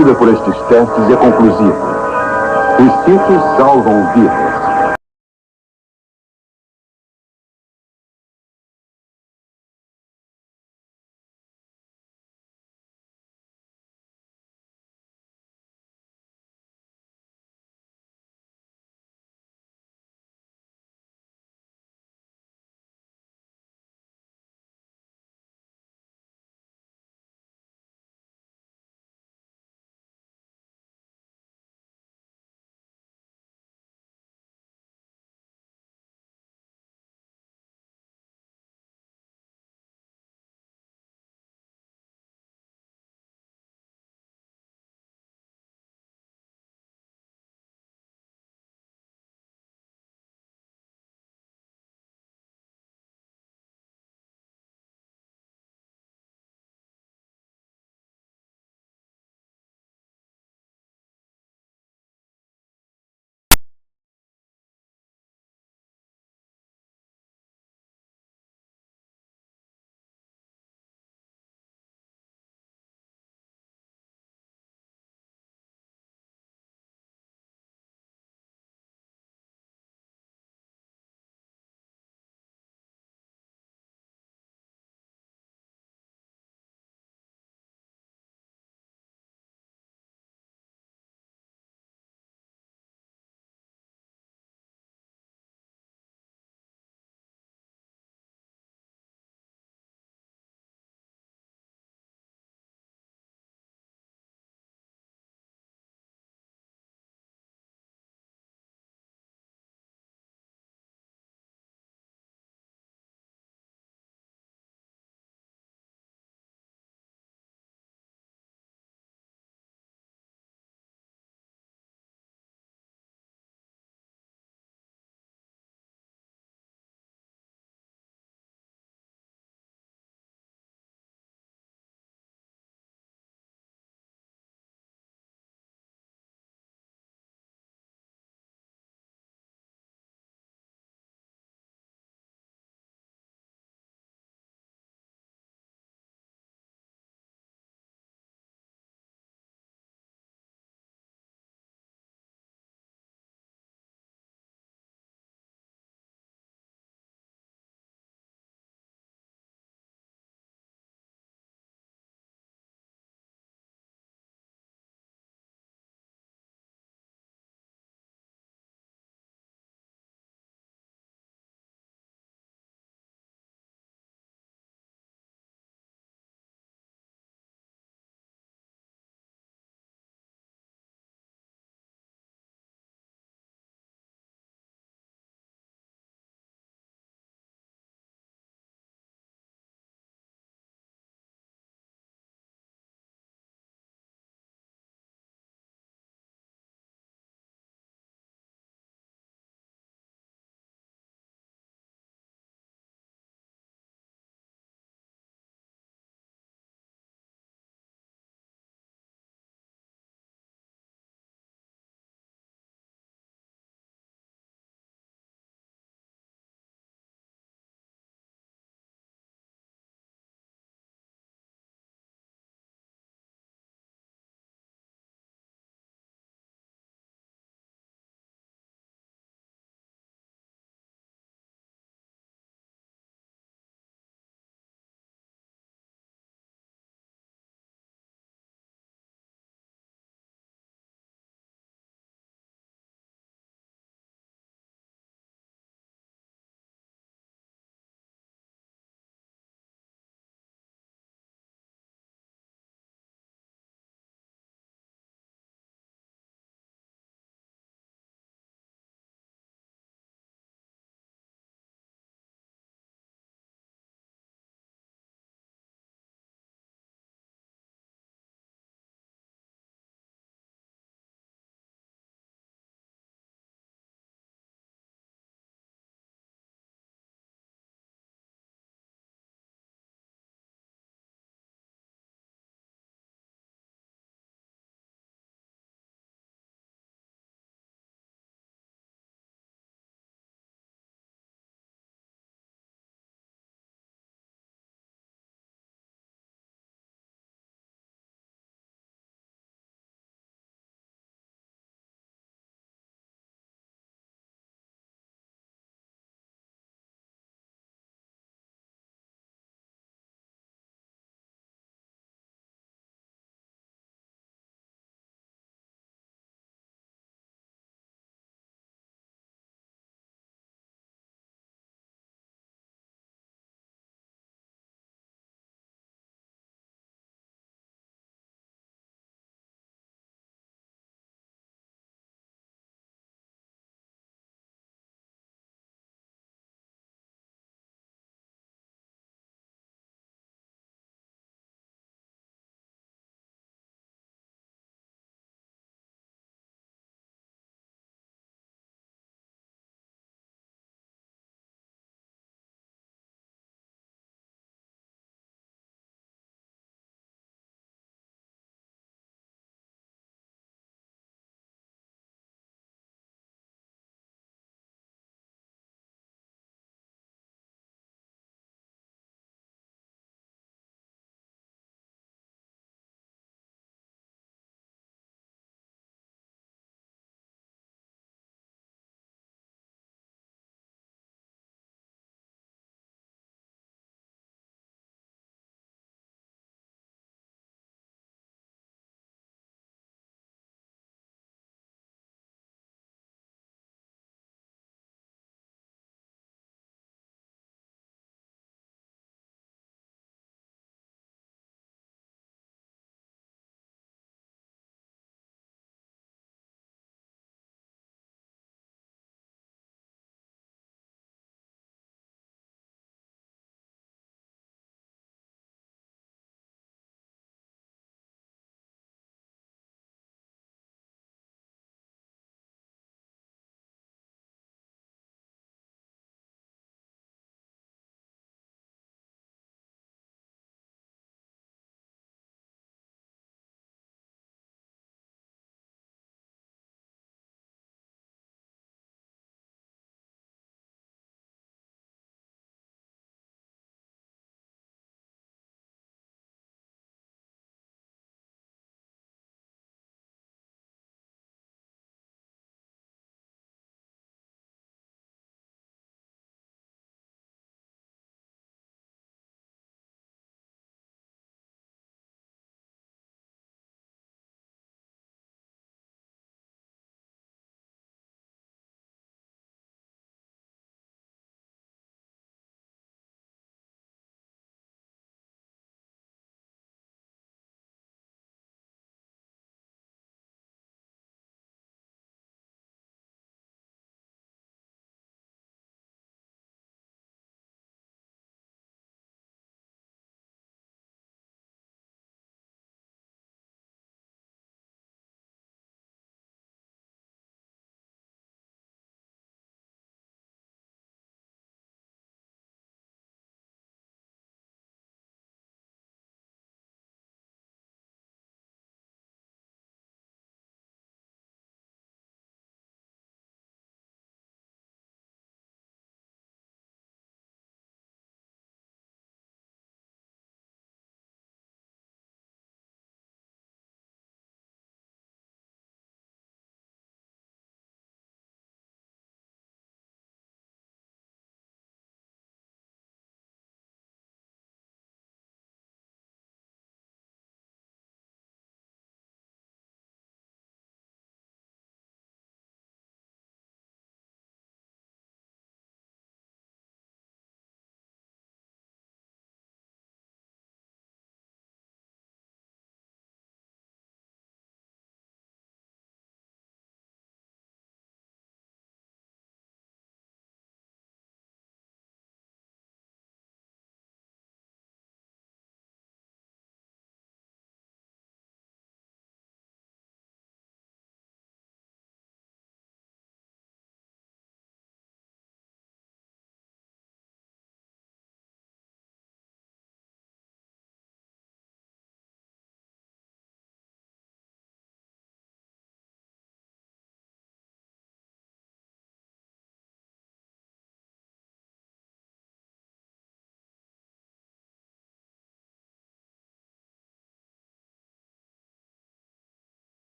conhecida por estes testes é conclusiva. Os títulos salvam vidas.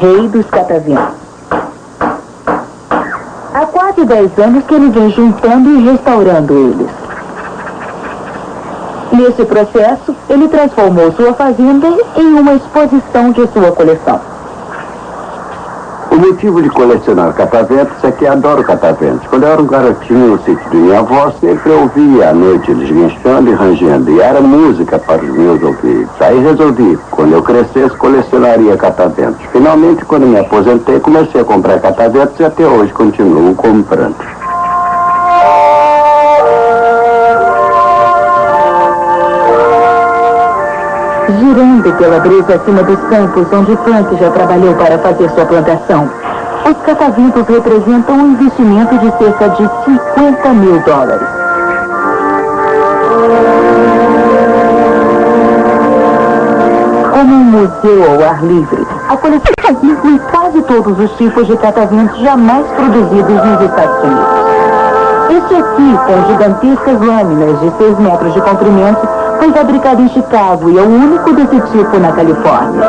rei dos cataventos. Há quase 10 anos que ele vem juntando e restaurando eles. Nesse processo, ele transformou sua fazenda em uma exposição de sua coleção. O motivo de colecionar cataventos é que adoro cataventos. Quando eu era um garotinho no sítio de minha avó, sempre ouvia à noite eles guinchando e rangendo, e era música para os meus ouvidos. Aí resolvi, quando eu crescesse, colecionaria cataventos. Finalmente, quando me aposentei, comecei a comprar cataventos e até hoje continuo comprando. Girando pela brisa acima dos campos onde Frank já trabalhou para fazer sua plantação, os cataventos representam um investimento de cerca de $50 mil. Como um museu ao ar livre, a coleção inclui quase todos os tipos de cataventos jamais produzidos nos Estados Unidos. Este aqui, com gigantescas lâminas de 6 metros de comprimento, foi fabricado em Chicago e é o único desse tipo na Califórnia.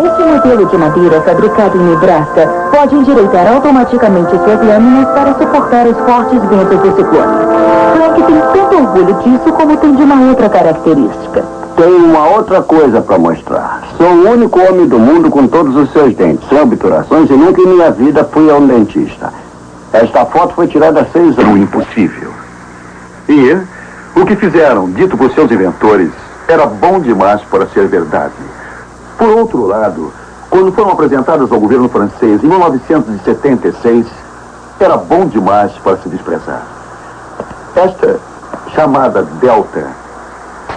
Este modelo de madeira fabricado em Nebraska pode endireitar automaticamente suas lâminas para suportar os fortes ventos do ciclone. Frank tem tanto orgulho disso como tem de uma outra característica. Tenho uma outra coisa para mostrar. Sou o único homem do mundo com todos os seus dentes, sem obturações, e nunca em minha vida fui a um dentista. Esta foto foi tirada há 6 anos. Impossível. E o que fizeram, dito por seus inventores, era bom demais para ser verdade. Por outro lado, quando foram apresentadas ao governo francês em 1976, era bom demais para se desprezar. Esta, chamada Delta,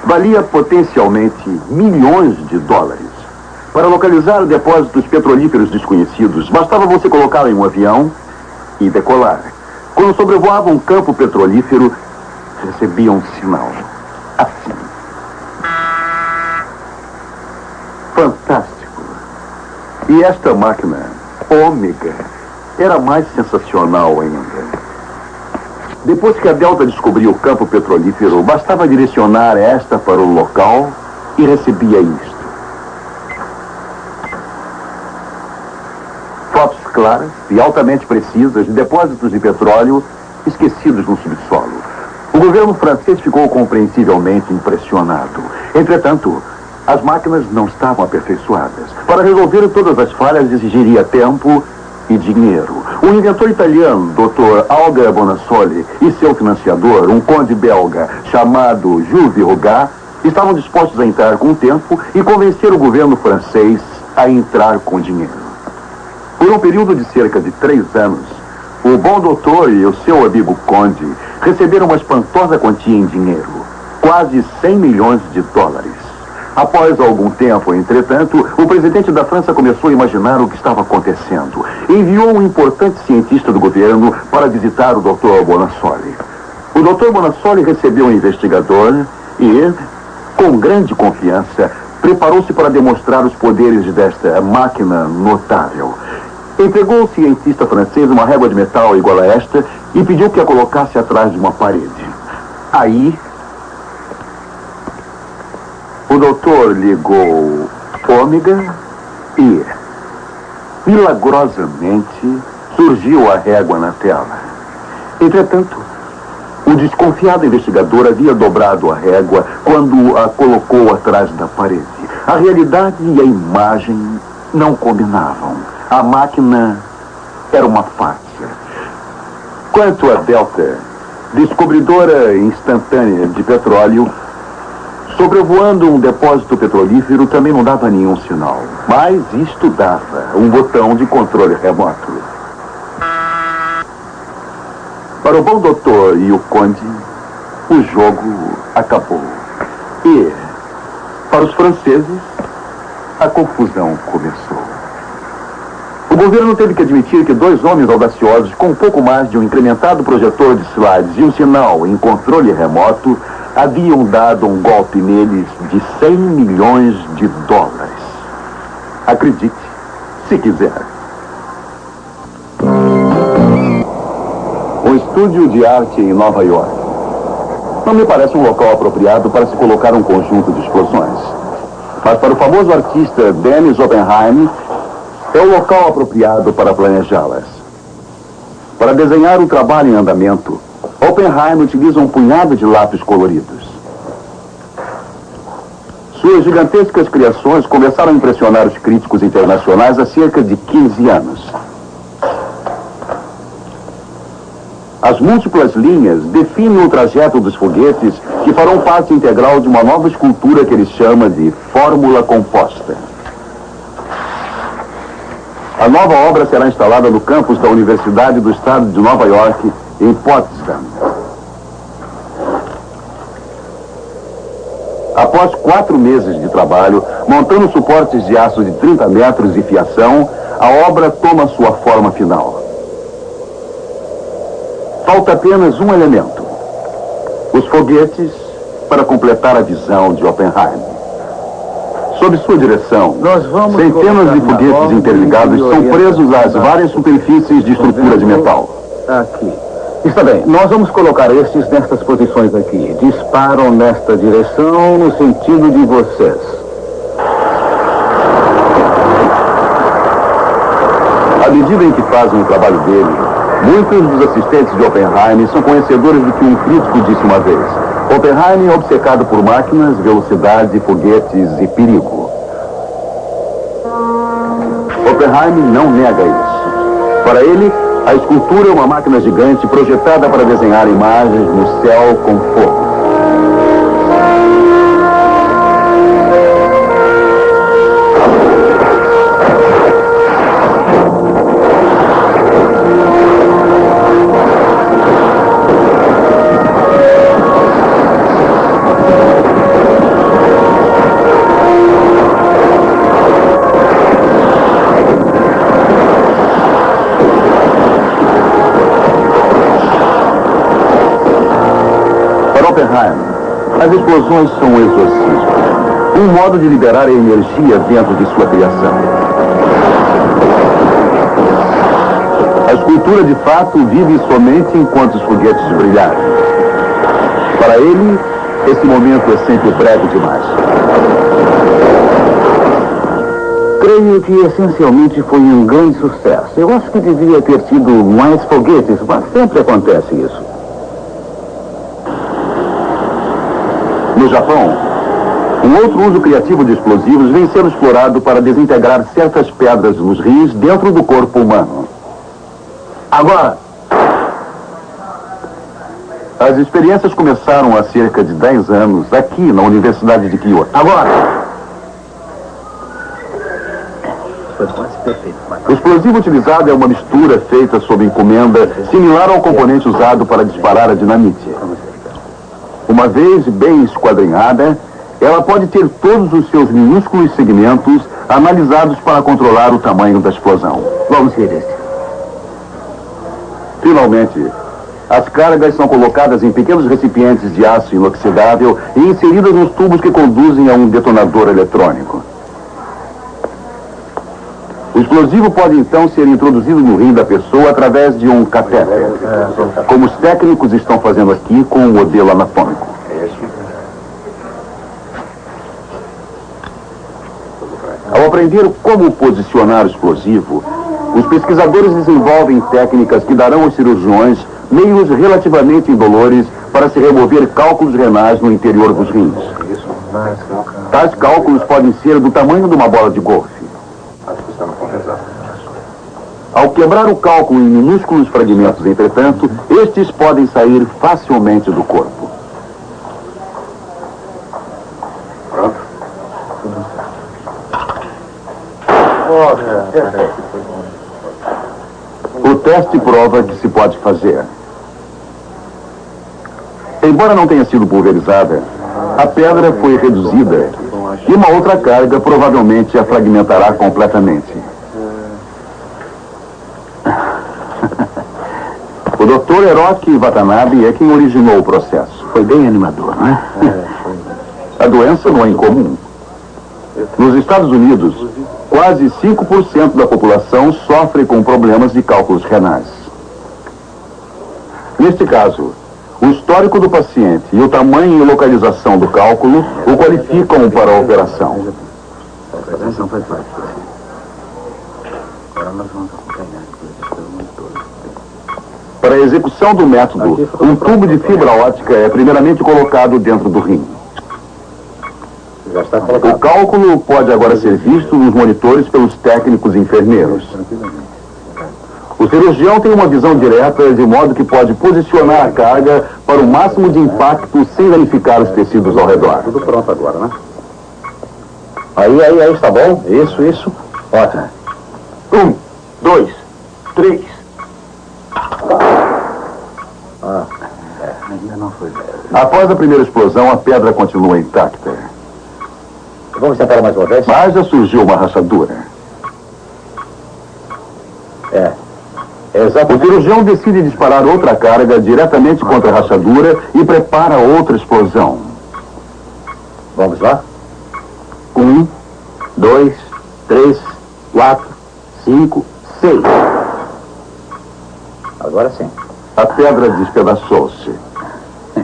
valia potencialmente milhões de dólares. Para localizar depósitos petrolíferos desconhecidos, bastava você colocá-la em um avião e decolar. Quando sobrevoava um campo petrolífero, recebia um sinal. Assim. Fantástico. E esta máquina, Ômega, era mais sensacional ainda. Depois que a Delta descobriu o campo petrolífero, bastava direcionar esta para o local e recebia isto. Fotos claras e altamente precisas de depósitos de petróleo esquecidos no subsolo. O governo francês ficou compreensivelmente impressionado. Entretanto, as máquinas não estavam aperfeiçoadas. Para resolver todas as falhas exigiria tempo e dinheiro. O inventor italiano, Dr. Alga Bonassoli, e seu financiador, um conde belga chamado Jules Verrogat, estavam dispostos a entrar com o tempo e convencer o governo francês a entrar com dinheiro. Por um período de cerca de 3 anos, o bom doutor e o seu amigo conde receberam uma espantosa quantia em dinheiro, quase 100 milhões de dólares. Após algum tempo, entretanto, o presidente da França começou a imaginar o que estava acontecendo. Enviou um importante cientista do governo para visitar o Dr. Bonassoli. O Dr. Bonassoli recebeu um investigador e, com grande confiança, preparou-se para demonstrar os poderes desta máquina notável. Entregou ao cientista francês uma régua de metal igual a esta e pediu que a colocasse atrás de uma parede. Aí, o doutor ligou Ômega e, milagrosamente, surgiu a régua na tela. Entretanto, o desconfiado investigador havia dobrado a régua quando a colocou atrás da parede. A realidade e a imagem não combinavam. A máquina era uma farsa. Quanto a Delta, descobridora instantânea de petróleo, sobrevoando um depósito petrolífero, também não dava nenhum sinal. Mas isto dava um botão de controle remoto. Para o bom doutor e o conde, o jogo acabou. E, para os franceses, a confusão começou. O governo teve que admitir que 2 homens audaciosos, com um pouco mais de um incrementado projetor de slides e um sinal em controle remoto, haviam dado um golpe neles de 100 milhões de dólares. Acredite, se quiser. Um estúdio de arte em Nova York. Não me parece um local apropriado para se colocar um conjunto de explosões. Mas para o famoso artista Dennis Oppenheim, é o local apropriado para planejá-las. Para desenhar o trabalho em andamento, Oppenheim utiliza um punhado de lápis coloridos. Suas gigantescas criações começaram a impressionar os críticos internacionais há cerca de 15 anos. As múltiplas linhas definem o trajeto dos foguetes que farão parte integral de uma nova escultura que ele chama de Fórmula Composta. A nova obra será instalada no campus da Universidade do Estado de Nova York, em Potsdam. Após 4 meses de trabalho, montando suportes de aço de 30 metros de fiação, a obra toma sua forma final. Falta apenas um elemento: os foguetes, para completar a visão de Oppenheim. Sob sua direção, centenas de foguetes interligados são presos às várias superfícies de estrutura de metal. Aqui. Está bem, nós vamos colocar estes nestas posições aqui. Disparam nesta direção no sentido de vocês. À medida em que fazem o trabalho dele, muitos dos assistentes de Oppenheim são conhecedores do que um crítico disse uma vez: Oppenheim é obcecado por máquinas, velocidade, foguetes e perigo. Oppenheim não nega isso. Para ele, a escultura é uma máquina gigante projetada para desenhar imagens no céu com fogo. As explosões são um exorcismo, um modo de liberar a energia dentro de sua criação. A escultura, de fato, vive somente enquanto os foguetes brilharem. Para ele, esse momento é sempre breve demais. Creio que essencialmente foi um grande sucesso. Eu acho que devia ter tido mais foguetes, mas sempre acontece isso. No Japão, um outro uso criativo de explosivos vem sendo explorado para desintegrar certas pedras nos rios dentro do corpo humano. Agora, as experiências começaram há cerca de 10 anos aqui na Universidade de Kyoto. agora. O explosivo utilizado é uma mistura feita sob encomenda, similar ao componente usado para disparar a dinamite. Uma vez bem esquadrinhada, ela pode ter todos os seus minúsculos segmentos analisados para controlar o tamanho da explosão. Vamos ver este. Finalmente, as cargas são colocadas em pequenos recipientes de aço inoxidável e inseridas nos tubos que conduzem a um detonador eletrônico. O explosivo pode então ser introduzido no rim da pessoa através de um catéter, como os técnicos estão fazendo aqui com o modelo anatômico. Ao aprender como posicionar o explosivo, os pesquisadores desenvolvem técnicas que darão aos cirurgiões meios relativamente indolores para se remover cálculos renais no interior dos rins. Tais cálculos podem ser do tamanho de uma bola de golfe. Ao quebrar o cálculo em minúsculos fragmentos, entretanto, estes podem sair facilmente do corpo. O teste prova que se pode fazer. Embora não tenha sido pulverizada, a pedra foi reduzida e uma outra carga provavelmente a fragmentará completamente. O Dr. Hiroki Watanabe é quem originou o processo. Foi bem animador, não é? A doença não é incomum. Nos Estados Unidos, quase 5% da população sofre com problemas de cálculos renais. Neste caso, o histórico do paciente e o tamanho e localização do cálculo o qualificam para a operação. Para a execução do método, um tubo de fibra ótica é primeiramente colocado dentro do rim. O cálculo pode agora ser visto nos monitores pelos técnicos e enfermeiros. O cirurgião tem uma visão direta, de modo que pode posicionar a carga para o máximo de impacto sem danificar os tecidos ao redor. Tudo pronto agora, né? Aí, está bom? Isso. Ótimo. 1, 2, 3. Ainda não foi. Após a primeira explosão, a pedra continua intacta. Vamos tentar mais uma vez? Mas já surgiu uma rachadura. O cirurgião decide disparar outra carga diretamente contra a rachadura e prepara outra explosão. Vamos lá? 1, 2, 3, 4, 5, 6. Agora sim. A pedra despedaçou-se.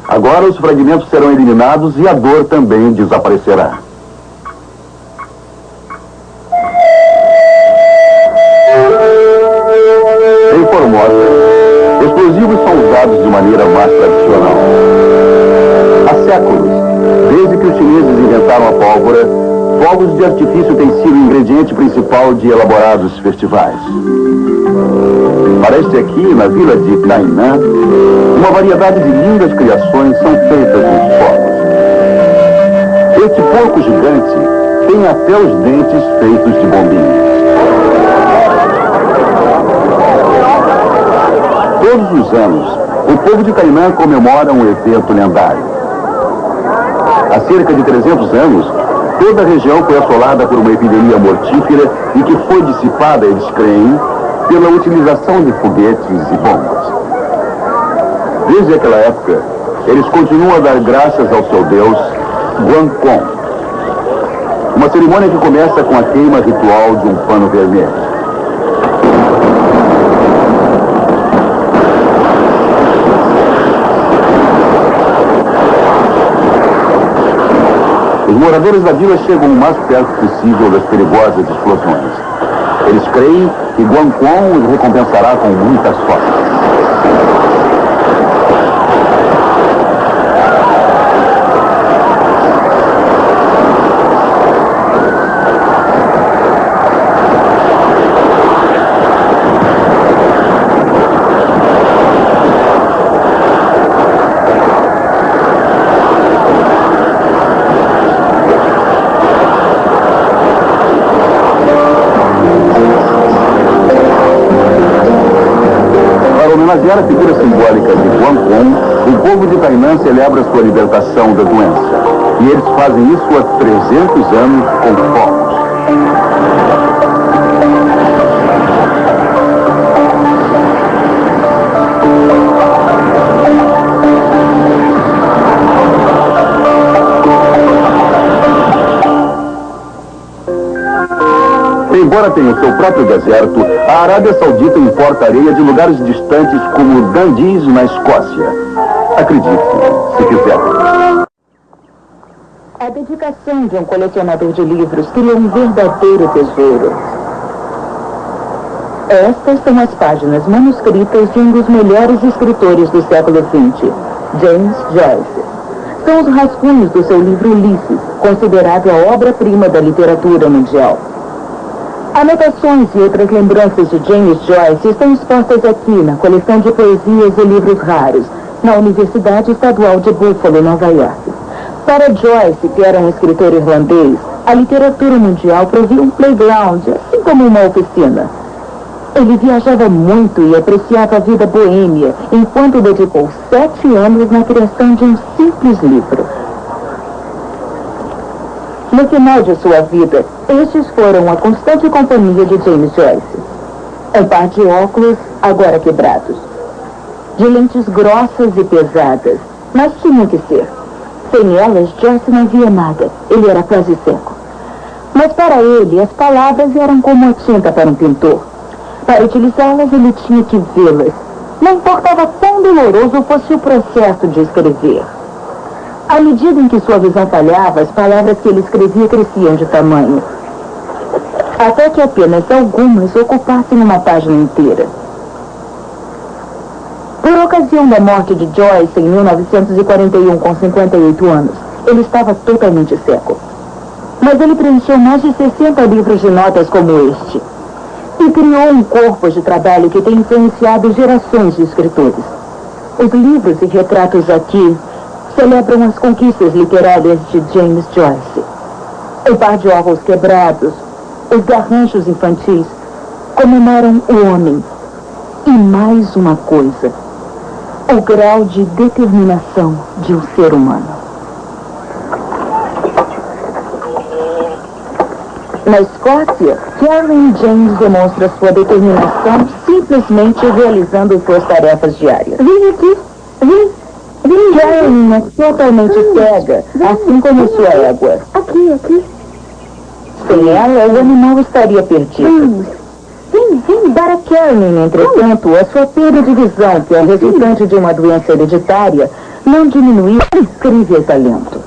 Agora os fragmentos serão eliminados e a dor também desaparecerá. Em Formosa, explosivos são usados de maneira mais tradicional. Há séculos, desde que os chineses inventaram a pólvora, fogos de artifício têm sido o ingrediente principal de elaborados festivais. Para este aqui, na vila de Tainan, uma variedade de lindas criações são feitas nos fogos. Este porco gigante tem até os dentes feitos de bombinhas. Todos os anos, o povo de Tainan comemora um evento lendário. Há cerca de 300 anos, toda a região foi assolada por uma epidemia mortífera e que foi dissipada, eles creem, pela utilização de foguetes e bombas. Desde aquela época, eles continuam a dar graças ao seu deus, Guancong. Uma cerimônia que começa com a queima ritual de um pano vermelho. Os moradores da vila chegam o mais perto possível das perigosas explosões. Eles creem que Guancong os recompensará com muita sorte. Homenagear a figura simbólica de Guancong, o povo de Tainan celebra sua libertação da doença. E eles fazem isso há 300 anos com fogos. Embora tenha o seu próprio deserto, a Arábia Saudita importa areia de lugares distantes como Dundee, na Escócia. Acredite, se quiser. A dedicação de um colecionador de livros cria um verdadeiro tesouro. Estas são as páginas manuscritas de um dos melhores escritores do século XX, James Joyce. São os rascunhos do seu livro Ulisses, considerado a obra-prima da literatura mundial. Anotações e outras lembranças de James Joyce estão expostas aqui na coleção de poesias e livros raros, na Universidade Estadual de Buffalo, Nova York. Para Joyce, que era um escritor irlandês, a literatura mundial provia um playground, assim como uma oficina. Ele viajava muito e apreciava a vida boêmia, enquanto dedicou 7 anos na criação de um simples livro. No final de sua vida, estes foram a constante companhia de James Joyce. Um par de óculos, agora quebrados. De lentes grossas e pesadas, mas tinham que ser. Sem elas, Joyce não via nada. Ele era quase cego. Mas para ele, as palavras eram como a tinta para um pintor. Para utilizá-las, ele tinha que vê-las. Não importava quão doloroso fosse o processo de escrever. À medida em que sua visão falhava, as palavras que ele escrevia cresciam de tamanho. até que apenas algumas ocupassem uma página inteira. Por ocasião da morte de Joyce em 1941, com 58 anos, ele estava totalmente seco. Mas ele preencheu mais de 60 livros de notas como este. E criou um corpo de trabalho que tem influenciado gerações de escritores. Os livros e retratos aqui celebram as conquistas literárias de James Joyce. O par de ovos quebrados, os garranchos infantis, comemoram o homem. E mais uma coisa: o grau de determinação de um ser humano. Na Escócia, Karen James demonstra sua determinação simplesmente realizando suas tarefas diárias. Vem aqui, vem. Karen é totalmente cega, assim como sua égua. Aqui. Sem ela, o animal estaria perdido. Vem. Para Karen, entretanto, a sua perda de visão, que é resultante de uma doença hereditária, não diminuiu o incrível talento.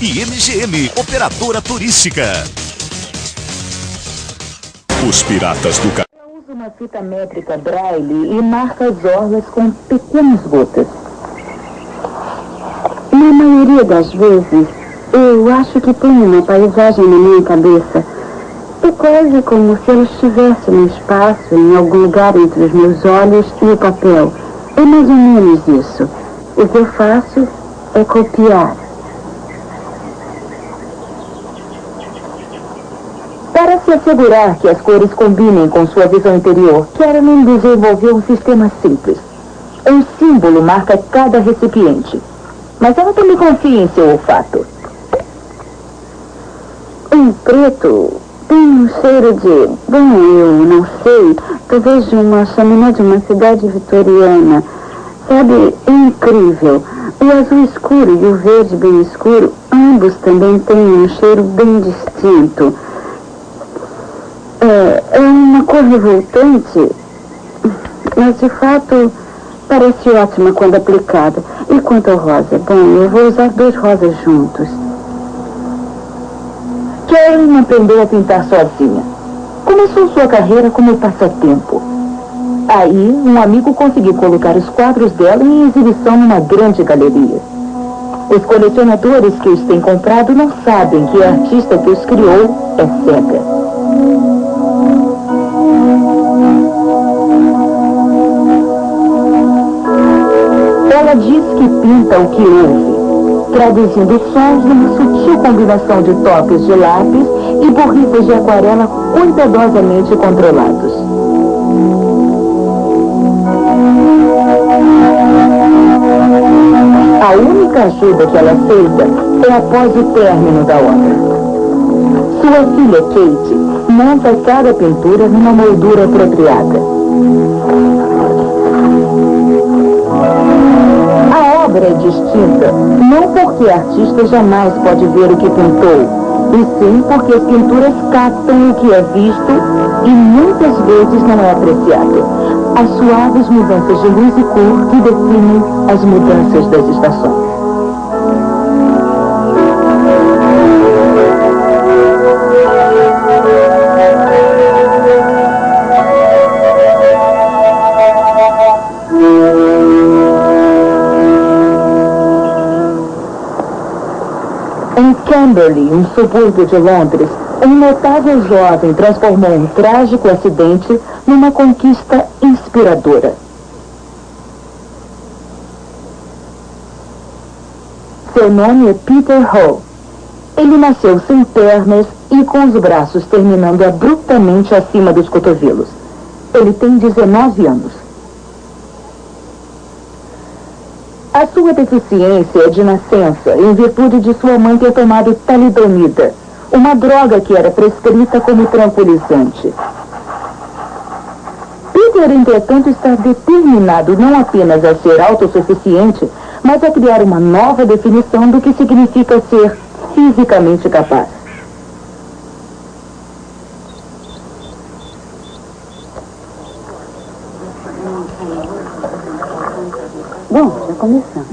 E MGM, operadora turística. Os Piratas do Caribe. Ela usa uma fita métrica Braille e marca as orlas com pequenas gotas. Na maioria das vezes, eu acho que tenho uma paisagem na minha cabeça. É quase como se ela estivesse no espaço, em algum lugar entre os meus olhos e o papel. É mais ou menos isso. O que eu faço é copiar. Para se assegurar que as cores combinem com sua visão interior, Karen desenvolveu um sistema simples. Um símbolo marca cada recipiente. Mas ela também confia em seu olfato. Um preto tem um cheiro de... Bom, eu não sei. Talvez de uma chaminé de uma cidade vitoriana. Sabe, é incrível. O azul escuro e o verde bem escuro, ambos também têm um cheiro bem distinto. É uma cor revoltante, mas de fato parece ótima quando aplicada. E quanto ao rosa? Bom, eu vou usar 2 rosas juntos. Karen aprendeu a pintar sozinha. Começou sua carreira como passatempo. Aí, um amigo conseguiu colocar os quadros dela em exibição numa grande galeria. Os colecionadores que os têm comprado não sabem que a artista que os criou é cega. Ela diz que pinta o que ouve, traduzindo sons numa sutil combinação de toques de lápis e borrifas de aquarela cuidadosamente controlados. A única ajuda que ela aceita é após o término da obra. Sua filha Kate monta cada pintura numa moldura apropriada. A obra é distinta, não porque a artista jamais pode ver o que pintou, e sim porque as pinturas captam o que é visto e muitas vezes não é apreciado. As suaves mudanças de luz e cor que definem as mudanças das estações. Em Camberley, um subúrbio de Londres, um notável jovem transformou um trágico acidente numa conquista inspiradora. Seu nome é Peter Hall. Ele nasceu sem pernas e com os braços terminando abruptamente acima dos cotovelos. Ele tem 19 anos. A sua deficiência é de nascença, em virtude de sua mãe ter tomado talidomida, uma droga que era prescrita como tranquilizante. Peter, entretanto, está determinado não apenas a ser autossuficiente, mas a criar uma nova definição do que significa ser fisicamente capaz. Bom, já começamos.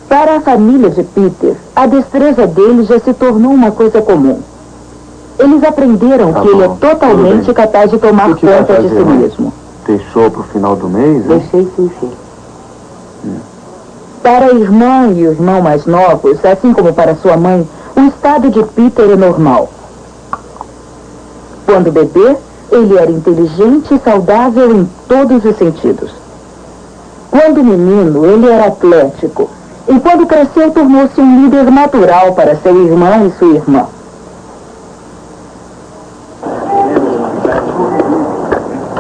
Para a família de Peter, a destreza dele já se tornou uma coisa comum. Eles aprenderam que ele é totalmente capaz de tomar conta de si mesmo. Deixou pro final do mês? Deixei sim, filho. Para a irmã e o irmão mais novos, assim como para sua mãe, o estado de Peter é normal. Quando bebê, ele era inteligente e saudável em todos os sentidos. Quando menino, ele era atlético. E quando cresceu, tornou-se um líder natural para seu irmão e sua irmã.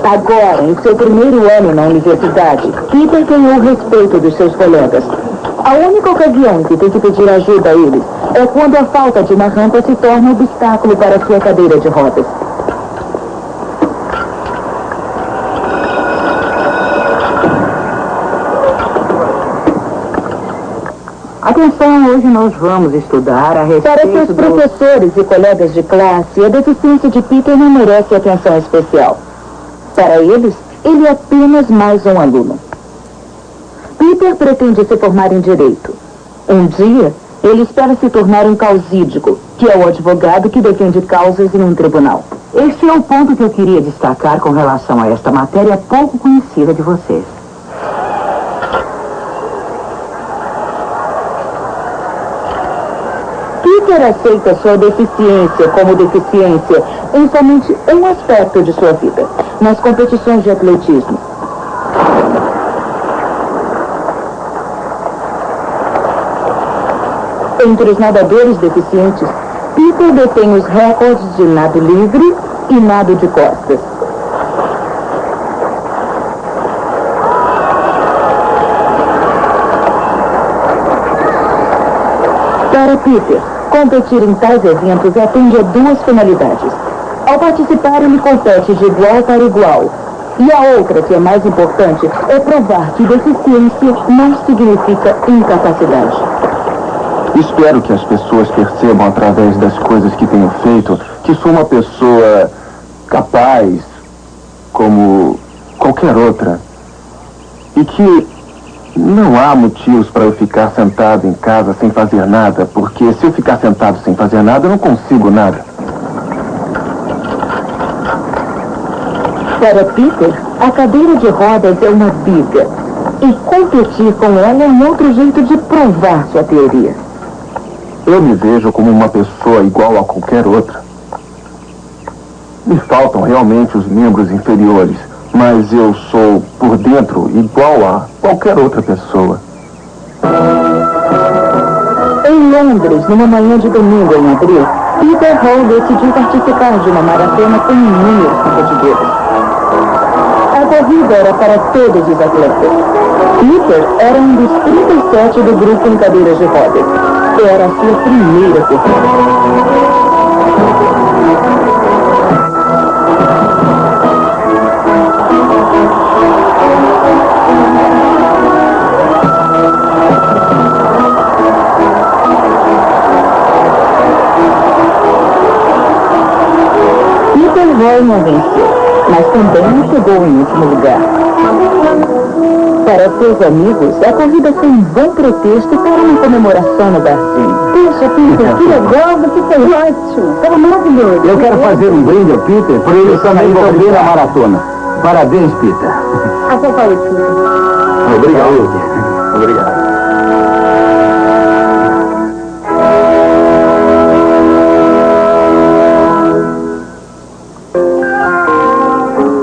Agora, em seu primeiro ano na universidade, Peter ganhou o respeito dos seus colegas. A única ocasião que tem que pedir ajuda a eles é quando a falta de uma rampa se torna um obstáculo para sua cadeira de rodas. Atenção, hoje nós vamos estudar a respeito para seus professores e colegas de classe, a deficiência de Peter não merece atenção especial. Para eles, ele é apenas mais um aluno. Peter pretende se formar em Direito. Um dia, ele espera se tornar um causídico, que é o advogado que defende causas em um tribunal. Este é o ponto que eu queria destacar com relação a esta matéria pouco conhecida de vocês. Peter aceita sua deficiência como deficiência em somente um aspecto de sua vida, nas competições de atletismo. Entre os nadadores deficientes, Peter detém os recordes de nado livre e nado de costas. Para Peter, competir em tais eventos atende a duas finalidades. Ao participar, ele compete de igual para igual. E a outra, que é mais importante, é provar que deficiência não significa incapacidade. Espero que as pessoas percebam através das coisas que tenho feito que sou uma pessoa capaz, como qualquer outra. E que não há motivos para eu ficar sentado em casa sem fazer nada, porque se eu ficar sentado sem fazer nada, eu não consigo nada. Para Peter, a cadeira de rodas é uma biga. E competir com ela é um outro jeito de provar sua teoria. Eu me vejo como uma pessoa igual a qualquer outra. Me faltam realmente os membros inferiores, mas eu sou, por dentro, igual a qualquer outra pessoa. Em Londres, numa manhã de domingo em abril, Peter Hall decidiu participar de uma maratona com inúmeros competidores. A corrida era para todos os atletas. Peter era um dos 37 do grupo em cadeiras de rodas. Era a sua primeira corrida. Roy não venceu, mas também não chegou em último lugar. Para seus amigos, a corrida foi um bom pretexto para uma comemoração no barzinho. Puxa, Peter, que legal, você foi ótimo, foi maravilhoso. Eu quero fazer um brinde ao Peter por ele também correr na maratona. Parabéns, Peter. Até falei, Peter. Obrigado. Obrigado.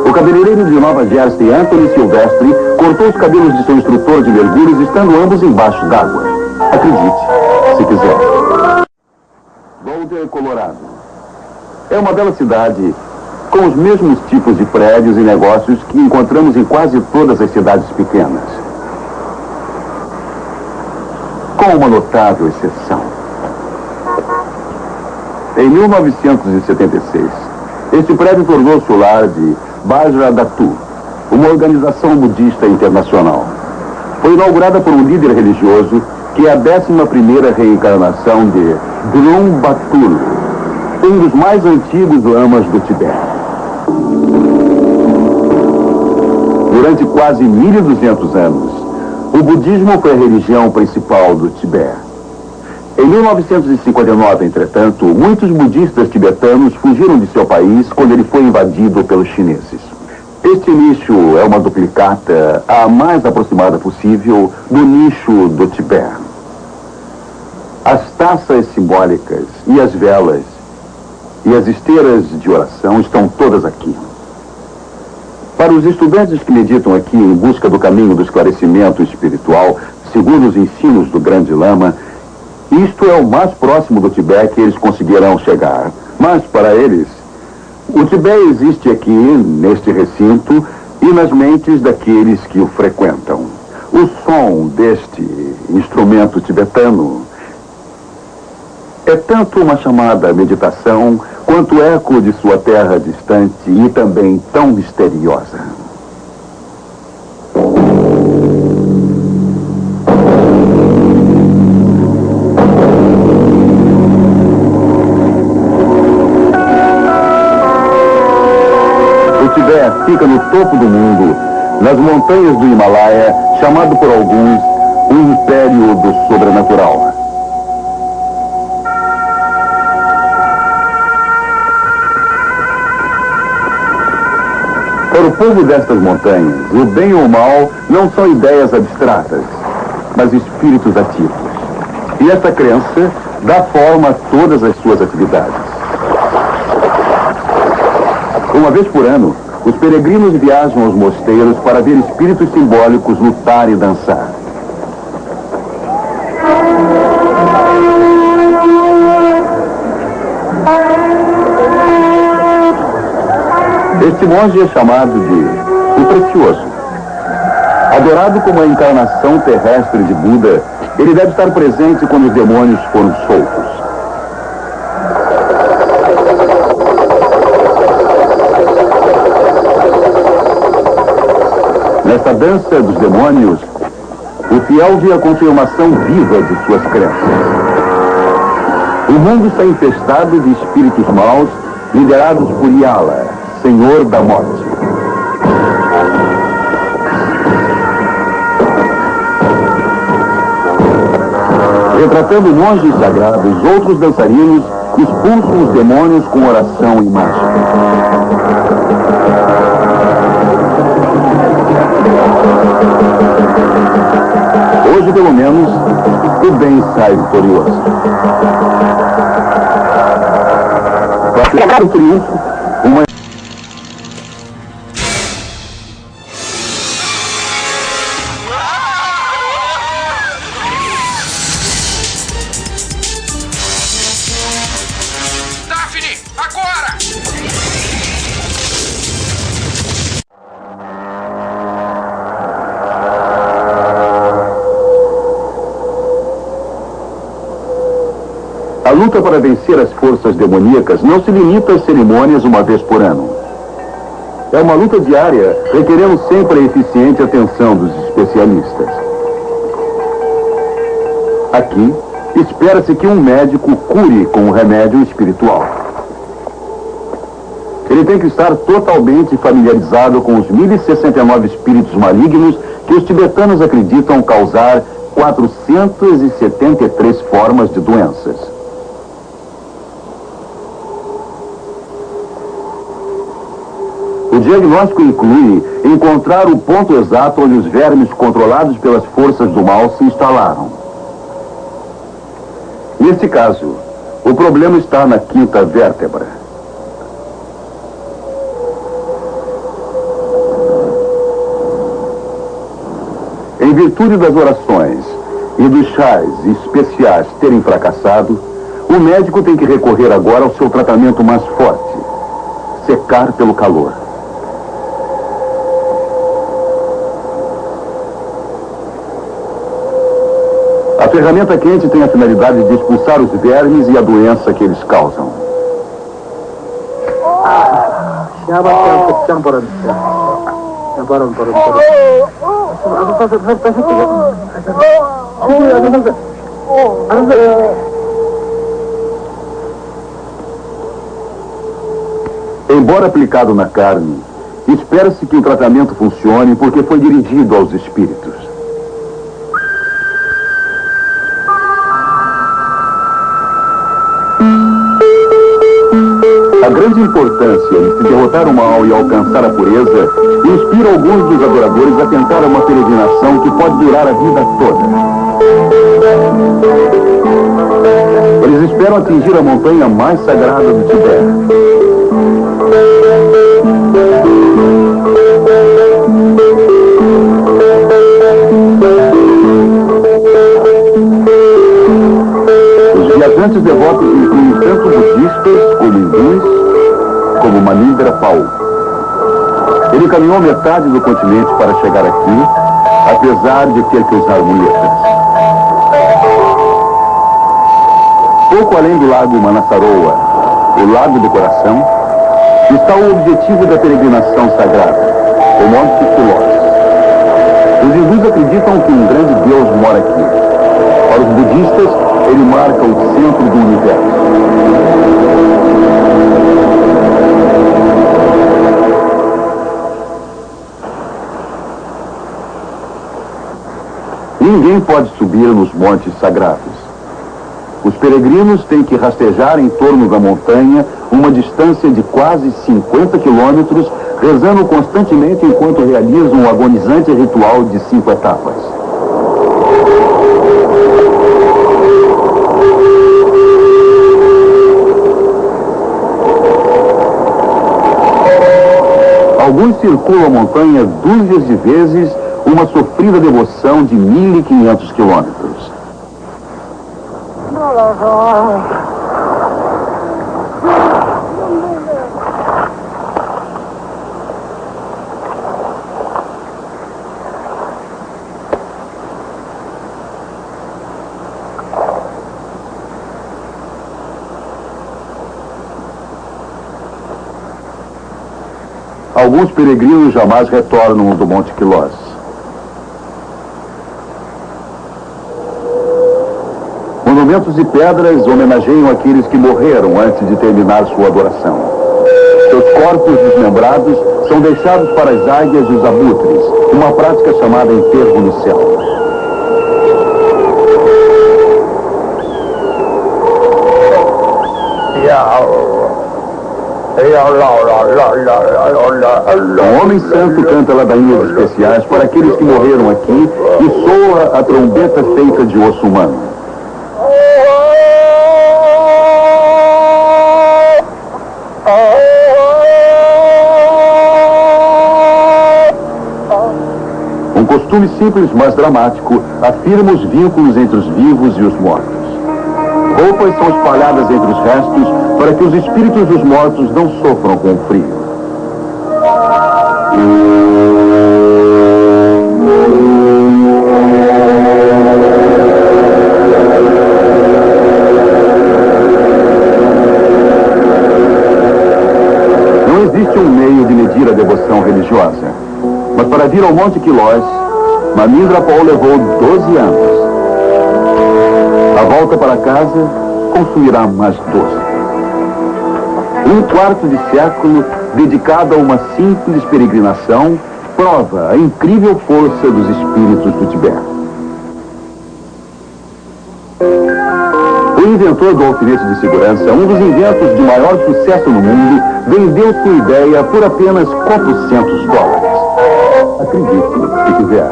O cabeleireiro de Nova Jersey, Anthony Silvestre, cortou os cabelos de seu instrutor de mergulhos, estando ambos embaixo d'água. Acredite, se quiser. Boulder, Colorado. É uma bela cidade, com os mesmos tipos de prédios e negócios que encontramos em quase todas as cidades pequenas. Com uma notável exceção. Em 1976, este prédio tornou-se o lar de Bajra Datu, uma organização budista internacional. Foi inaugurada por um líder religioso que é a 11ª reencarnação de Drun Batul, um dos mais antigos lamas do Tibete. Durante quase 1.200 anos, o budismo foi a religião principal do Tibete. Em 1959, entretanto, muitos budistas tibetanos fugiram de seu país quando ele foi invadido pelos chineses. Este nicho é uma duplicata a mais aproximada possível do nicho do Tibete. As taças simbólicas e as velas e as esteiras de oração estão todas aqui. Para os estudantes que meditam aqui em busca do caminho do esclarecimento espiritual, segundo os ensinos do Grande Lama, isto é o mais próximo do Tibete que eles conseguirão chegar. Mas, para eles, o Tibete existe aqui, neste recinto, e nas mentes daqueles que o frequentam. O som deste instrumento tibetano é tanto uma chamada meditação, quanto eco de sua terra distante e também tão misteriosa. O Tibete fica no topo do mundo, nas montanhas do Himalaia, chamado por alguns o Império do Sobrenatural. Para o povo destas montanhas, o bem ou o mal não são ideias abstratas, mas espíritos ativos. E esta crença dá forma a todas as suas atividades. Uma vez por ano, os peregrinos viajam aos mosteiros para ver espíritos simbólicos lutar e dançar. Este monge é chamado de o Precioso. Adorado como a encarnação terrestre de Buda, ele deve estar presente quando os demônios foram soltos. Nesta dança dos demônios, o fiel vê a confirmação viva de suas crenças. O mundo está infestado de espíritos maus, liderados por Yala, Senhor da Morte. Retratando monges sagrados, outros dançarinos expulsam os demônios com oração e mágica. Hoje, pelo menos, o bem sai vitorioso. Para celebrar o triunfo, uma A luta para vencer as forças demoníacas não se limita às cerimônias uma vez por ano. É uma luta diária, requerendo sempre a eficiente atenção dos especialistas. Aqui, espera-se que um médico cure com um remédio espiritual. Ele tem que estar totalmente familiarizado com os 1069 espíritos malignos que os tibetanos acreditam causar 473 formas de doenças. O diagnóstico inclui encontrar o ponto exato onde os vermes controlados pelas forças do mal se instalaram. Neste caso, o problema está na quinta vértebra. Em virtude das orações e dos chás especiais terem fracassado, o médico tem que recorrer agora ao seu tratamento mais forte: secar pelo calor. A ferramenta quente tem a finalidade de expulsar os vermes e a doença que eles causam. Embora aplicado na carne, espera-se que o tratamento funcione porque foi dirigido aos espíritos. A grande importância de se derrotar o mal e alcançar a pureza inspira alguns dos adoradores a tentar uma peregrinação que pode durar a vida toda. Eles esperam atingir a montanha mais sagrada do Tibete. Os viajantes devotos incluem tanto budistas como hindus, como Manindra Paul. Ele caminhou metade do continente para chegar aqui, apesar de ter que usar muletas. Pouco além do lago Manassaroa, o Lago do Coração, está o objetivo da peregrinação sagrada, o Monte Kyloss. Os hindus acreditam que um grande Deus mora aqui. Para os budistas, ele marca o centro do universo. Ninguém pode subir nos montes sagrados. Os peregrinos têm que rastejar em torno da montanha uma distância de quase 50 quilômetros, rezando constantemente enquanto realizam um agonizante ritual de 5 etapas. Alguns circulam a montanha dúzias de vezes, uma sofrida devoção de 1.500 quilômetros. Alguns peregrinos jamais retornam do Monte Kyloss. Monumentos e pedras homenageiam aqueles que morreram antes de terminar sua adoração. Seus corpos desmembrados são deixados para as águias e os abutres, uma prática chamada enterro no céu. Um homem santo canta ladainhas especiais para aqueles que morreram aqui e soa a trombeta feita de osso humano. Um costume simples, mas dramático, afirma os vínculos entre os vivos e os mortos. Roupas são espalhadas entre os restos para que os espíritos dos mortos não sofram com o frio. Não existe um meio de medir a devoção religiosa, mas para vir ao Monte Kyloss, Manindra Paul levou 12 anos. A volta para casa consumirá mais 12. Um quarto de século dedicado a uma simples peregrinação prova a incrível força dos espíritos do Tibete. O inventor do alfinete de segurança, um dos inventos de maior sucesso no mundo, vendeu sua ideia por apenas $400. Acredite, se quiser.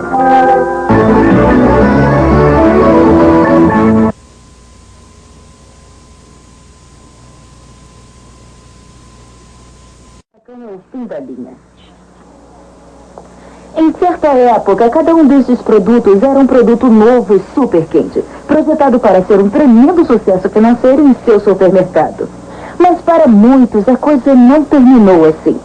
É o fim da linha. Em certa época, cada um desses produtos era um produto novo e super quente, projetado para ser um tremendo sucesso financeiro em seu supermercado. Mas para muitos, a coisa não terminou assim.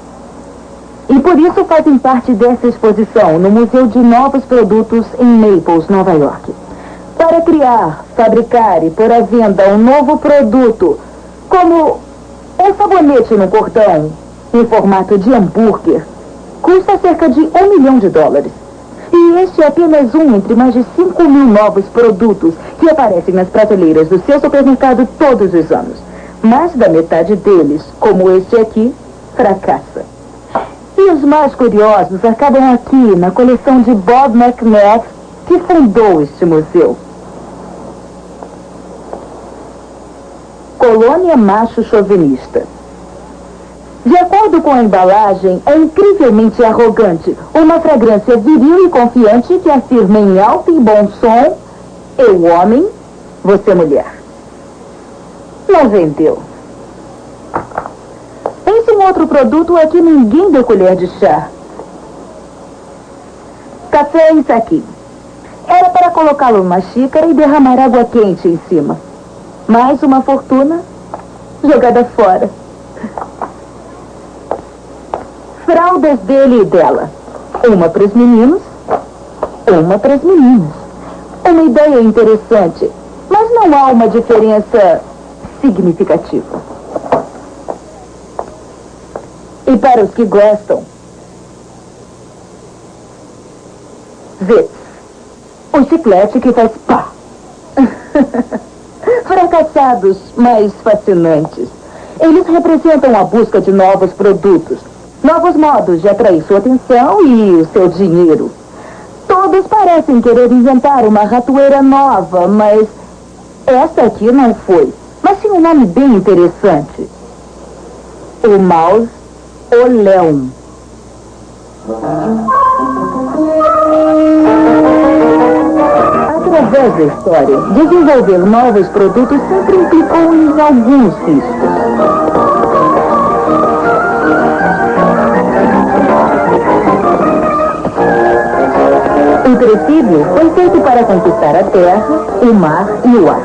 E por isso fazem parte dessa exposição no Museu de Novos Produtos em Naples, Nova York. Para criar, fabricar e pôr à venda um novo produto, como um sabonete no cordão, em formato de hambúrguer, custa cerca de $1 milhão. E este é apenas um entre mais de 5 mil novos produtos que aparecem nas prateleiras do seu supermercado todos os anos. Mais da metade deles, como este aqui, fracassa. E os mais curiosos acabam aqui na coleção de Bob McNabb, que fundou este museu. Colônia macho chauvinista. De acordo com a embalagem, é incrivelmente arrogante. Uma fragrância viril e confiante que afirma em alto e bom som: eu homem, você mulher. Não vendeu. Pense em outro produto a que ninguém deu colher de chá. Café em saquinho. Era para colocá-lo numa xícara e derramar água quente em cima. Mais uma fortuna jogada fora. Fraldas dele e dela. Uma para os meninos, uma para as meninas. Uma ideia interessante, mas não há uma diferença significativa. E para os que gostam, vê, o chiclete que faz pá. Fracassados, mas fascinantes. Eles representam a busca de novos produtos, novos modos de atrair sua atenção e o seu dinheiro. Todos parecem querer inventar uma ratoeira nova, mas essa aqui não foi. Mas tinha um nome bem interessante. O Mausoleum. Através da história, desenvolver novos produtos sempre implicou em alguns riscos. O tecido foi feito para conquistar a terra, o mar e o ar.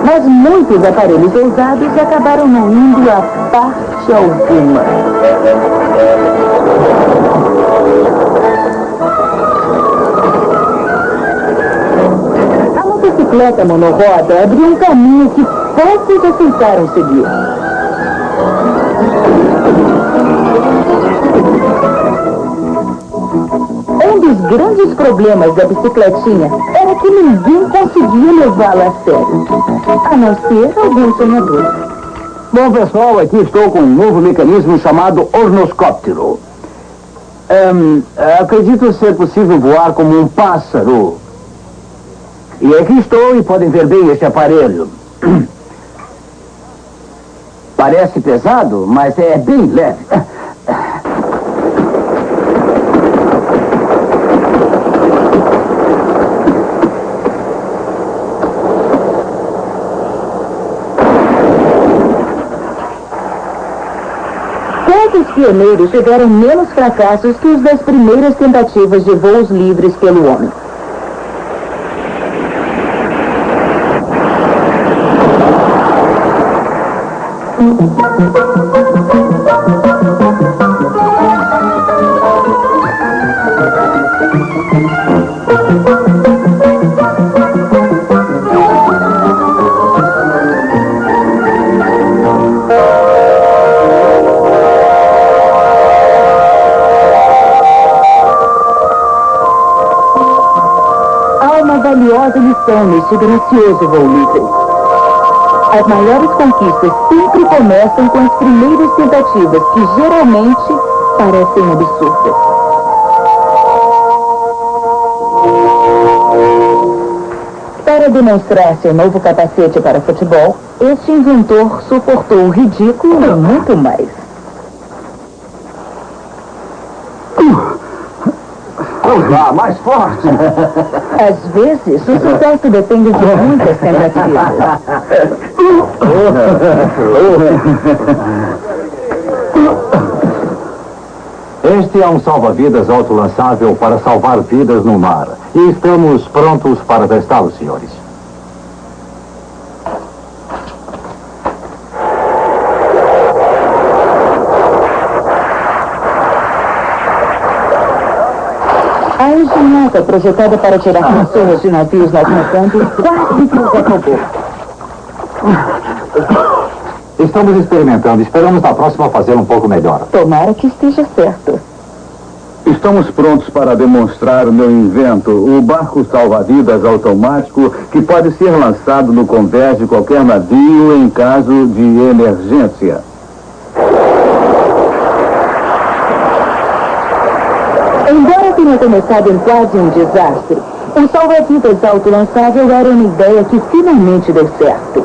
Mas muitos aparelhos ousados acabaram não indo a parte alguma. A motocicleta monoroda abriu um caminho que poucos aceitaram seguir. Um dos grandes problemas da bicicletinha era que ninguém conseguia levá-la a sério, a não ser alguns sonhadores. Bom, pessoal, aqui estou com um novo mecanismo chamado ornoscóptero. Acredito ser possível voar como um pássaro. E aqui estou e podem ver bem este aparelho. Parece pesado, mas é bem leve. Os pioneiros tiveram menos fracassos que os das primeiras tentativas de voos livres pelo homem. Valiosa lição neste gracioso voo livre. As maiores conquistas sempre começam com as primeiras tentativas, que geralmente parecem absurdas. Para demonstrar seu novo capacete para futebol, este inventor suportou o ridículo e muito mais. Ah, mais forte! Às vezes, o sucesso depende de muitas tentativas. Este é um salva-vidas autolançável para salvar vidas no mar. E estamos prontos para testá-lo, senhores. A engenhoca projetada para tirar pessoas de navios naufragando quase que os acabou. Estamos experimentando. Esperamos na próxima fazer um pouco melhor. Tomara que esteja certo. Estamos prontos para demonstrar o meu invento, o barco salva-vidas automático que pode ser lançado no convés de qualquer navio em caso de emergência. Embora tenha começado em quase um desastre, o salva-vidas autolançável era uma ideia que finalmente deu certo.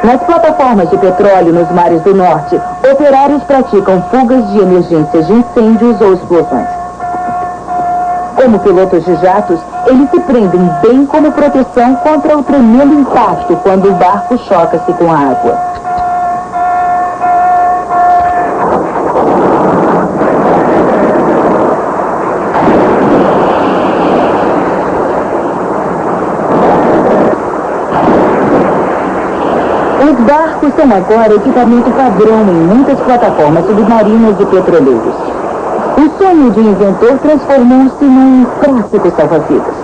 Nas plataformas de petróleo nos mares do norte, operários praticam fugas de emergências de incêndios ou explosões. Como pilotos de jatos, eles se prendem bem como proteção contra o tremendo impacto quando o barco choca-se com a água. Os barcos são agora equipamento padrão em muitas plataformas submarinas e petroleiros. O sonho de inventor transformou-se num clássico salva-vidas.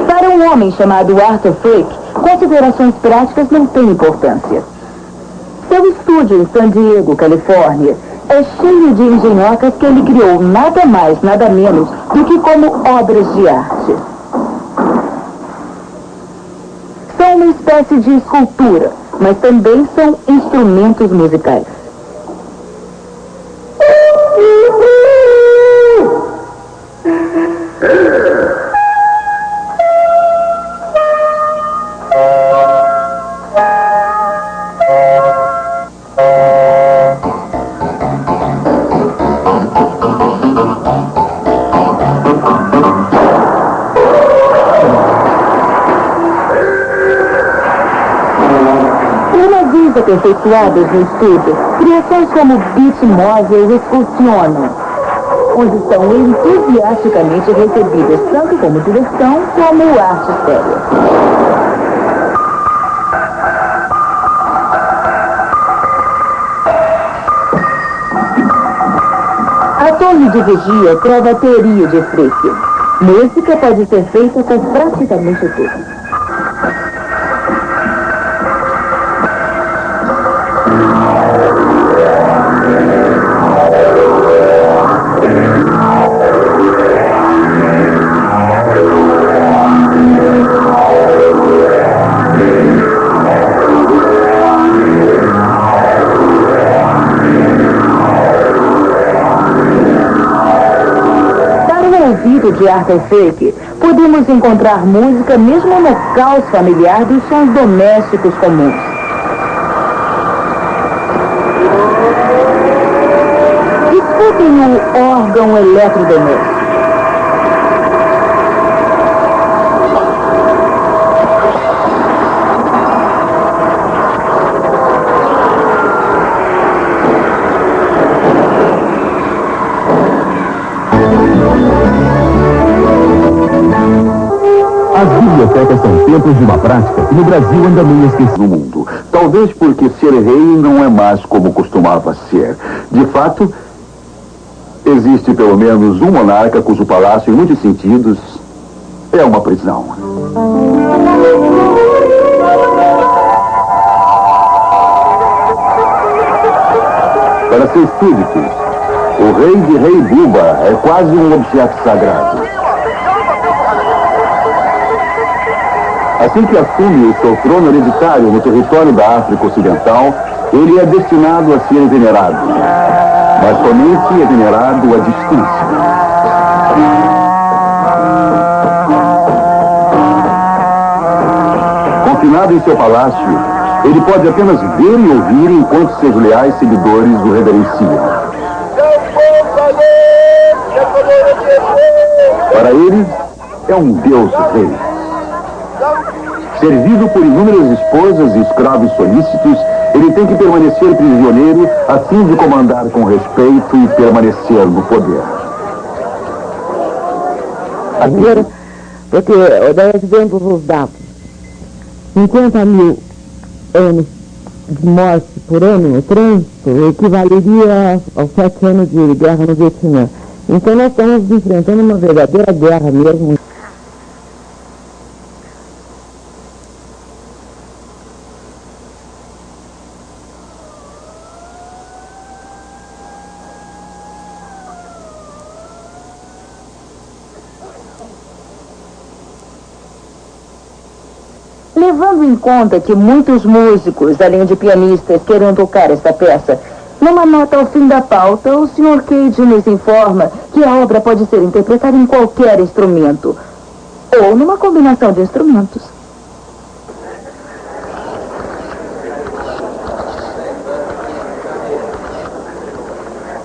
Para um homem chamado Arthur Fleck, considerações práticas não têm importância. Seu estúdio em San Diego, Califórnia, é cheio de engenhocas que ele criou nada mais, nada menos do que como obras de arte. São uma espécie de escultura, mas também são instrumentos musicais. Aperfeiçoadas no estudo, criações como Beat Móvel excursionam, onde são entusiasticamente recebidas tanto como diversão como arte séria. A torre de vigia prova a teoria de Fricke. Música pode ser feita com praticamente tudo. De Arthur Fleck, podemos encontrar música mesmo no caos familiar dos sons domésticos comuns. Escutem o órgão eletrodoméstico. As bibliotecas são templos de uma prática que no Brasil ainda meio esquecida no mundo. Talvez porque ser rei não é mais como costumava ser. De fato, existe pelo menos um monarca cujo palácio, em muitos sentidos, é uma prisão. Para seus súditos, o rei de Rei Buba é quase um objeto sagrado. Assim que assume o seu trono hereditário no território da África Ocidental, ele é destinado a ser venerado, mas somente é venerado à distância. Confinado em seu palácio, ele pode apenas ver e ouvir enquanto seus leais seguidores o reverenciam. Para ele, é um deus rei. Servido por inúmeras esposas e escravos solícitos, ele tem que permanecer prisioneiro a fim de comandar com respeito e permanecer no poder. Agora, porque nós vemos os dados. 50.000 anos de morte por ano no trânsito equivaleria aos 7 anos de guerra no Vietnã. Então nós estamos enfrentando uma verdadeira guerra mesmo. Levando em conta que muitos músicos, além de pianistas, queiram tocar esta peça, numa nota ao fim da pauta, o Sr. Cage nos informa que a obra pode ser interpretada em qualquer instrumento, ou numa combinação de instrumentos.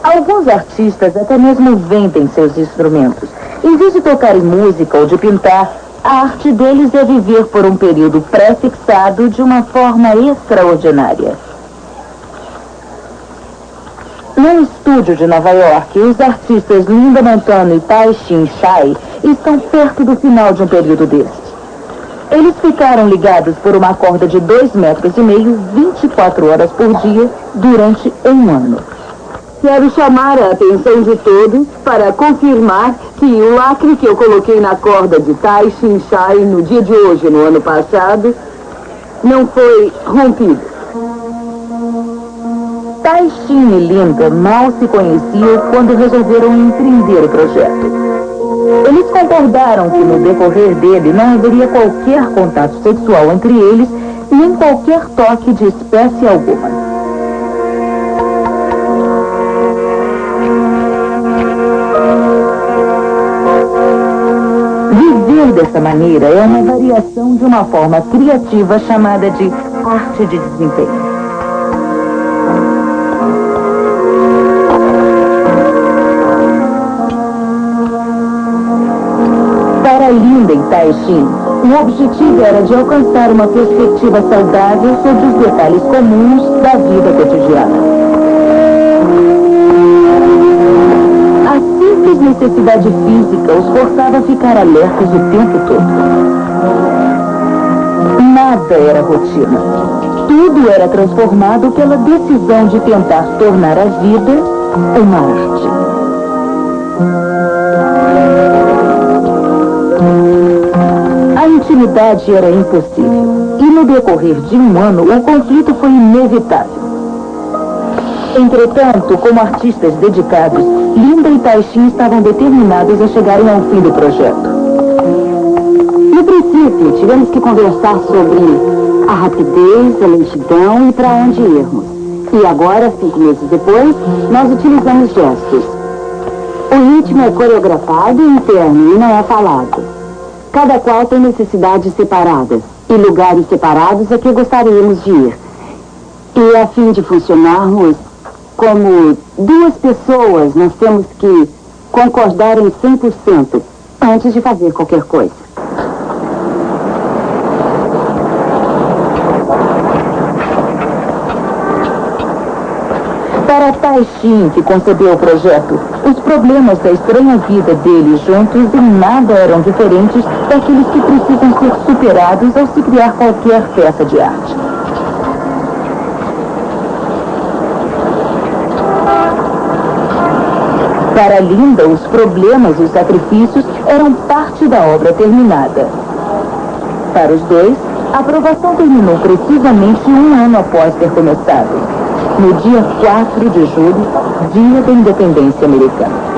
Alguns artistas até mesmo vendem seus instrumentos. Em vez de tocar em música ou de pintar, a arte deles é viver por um período pré-fixado de uma forma extraordinária. No estúdio de Nova York, os artistas Linda Montano e Tai-Shin Chai estão perto do final de um período desses. Eles ficaram ligados por uma corda de 2,5 metros, 24 horas por dia, durante um ano. Quero chamar a atenção de todos para confirmar que o lacre que eu coloquei na corda de Tai-Shin Chai no dia de hoje, no ano passado, não foi rompido. Tai-Shin e Linda mal se conheciam quando resolveram empreender o projeto. Eles concordaram que no decorrer dele não haveria qualquer contato sexual entre eles, nem qualquer toque de espécie alguma. Viver dessa maneira é uma variação de uma forma criativa chamada de arte de desempenho. Para Linda e Tai-Shin, o objetivo era de alcançar uma perspectiva saudável sobre os detalhes comuns da vida cotidiana. A simples necessidade física os forçava a ficar alertas o tempo todo. Nada era rotina. Tudo era transformado pela decisão de tentar tornar a vida uma arte. A intimidade era impossível, e no decorrer de um ano o conflito foi inevitável. Entretanto, como artistas dedicados, Linda e Tai-Shin estavam determinados a chegarem ao fim do projeto. No princípio, tivemos que conversar sobre a rapidez, a lentidão e para onde irmos. E agora, 5 meses depois, nós utilizamos gestos. O ritmo é coreografado e interno e não é falado. Cada qual tem necessidades separadas e lugares separados a que gostaríamos de ir. E a fim de funcionarmos como 2 pessoas, nós temos que concordar em 100% antes de fazer qualquer coisa. Para Tai-Shin, que concebeu o projeto, os problemas da estranha vida deles juntos em nada eram diferentes daqueles que precisam ser superados ao se criar qualquer peça de arte. Para Linda, os problemas e os sacrifícios eram parte da obra terminada. Para os dois, a aprovação terminou precisamente um ano após ter começado. No dia 4 de julho, dia da independência americana.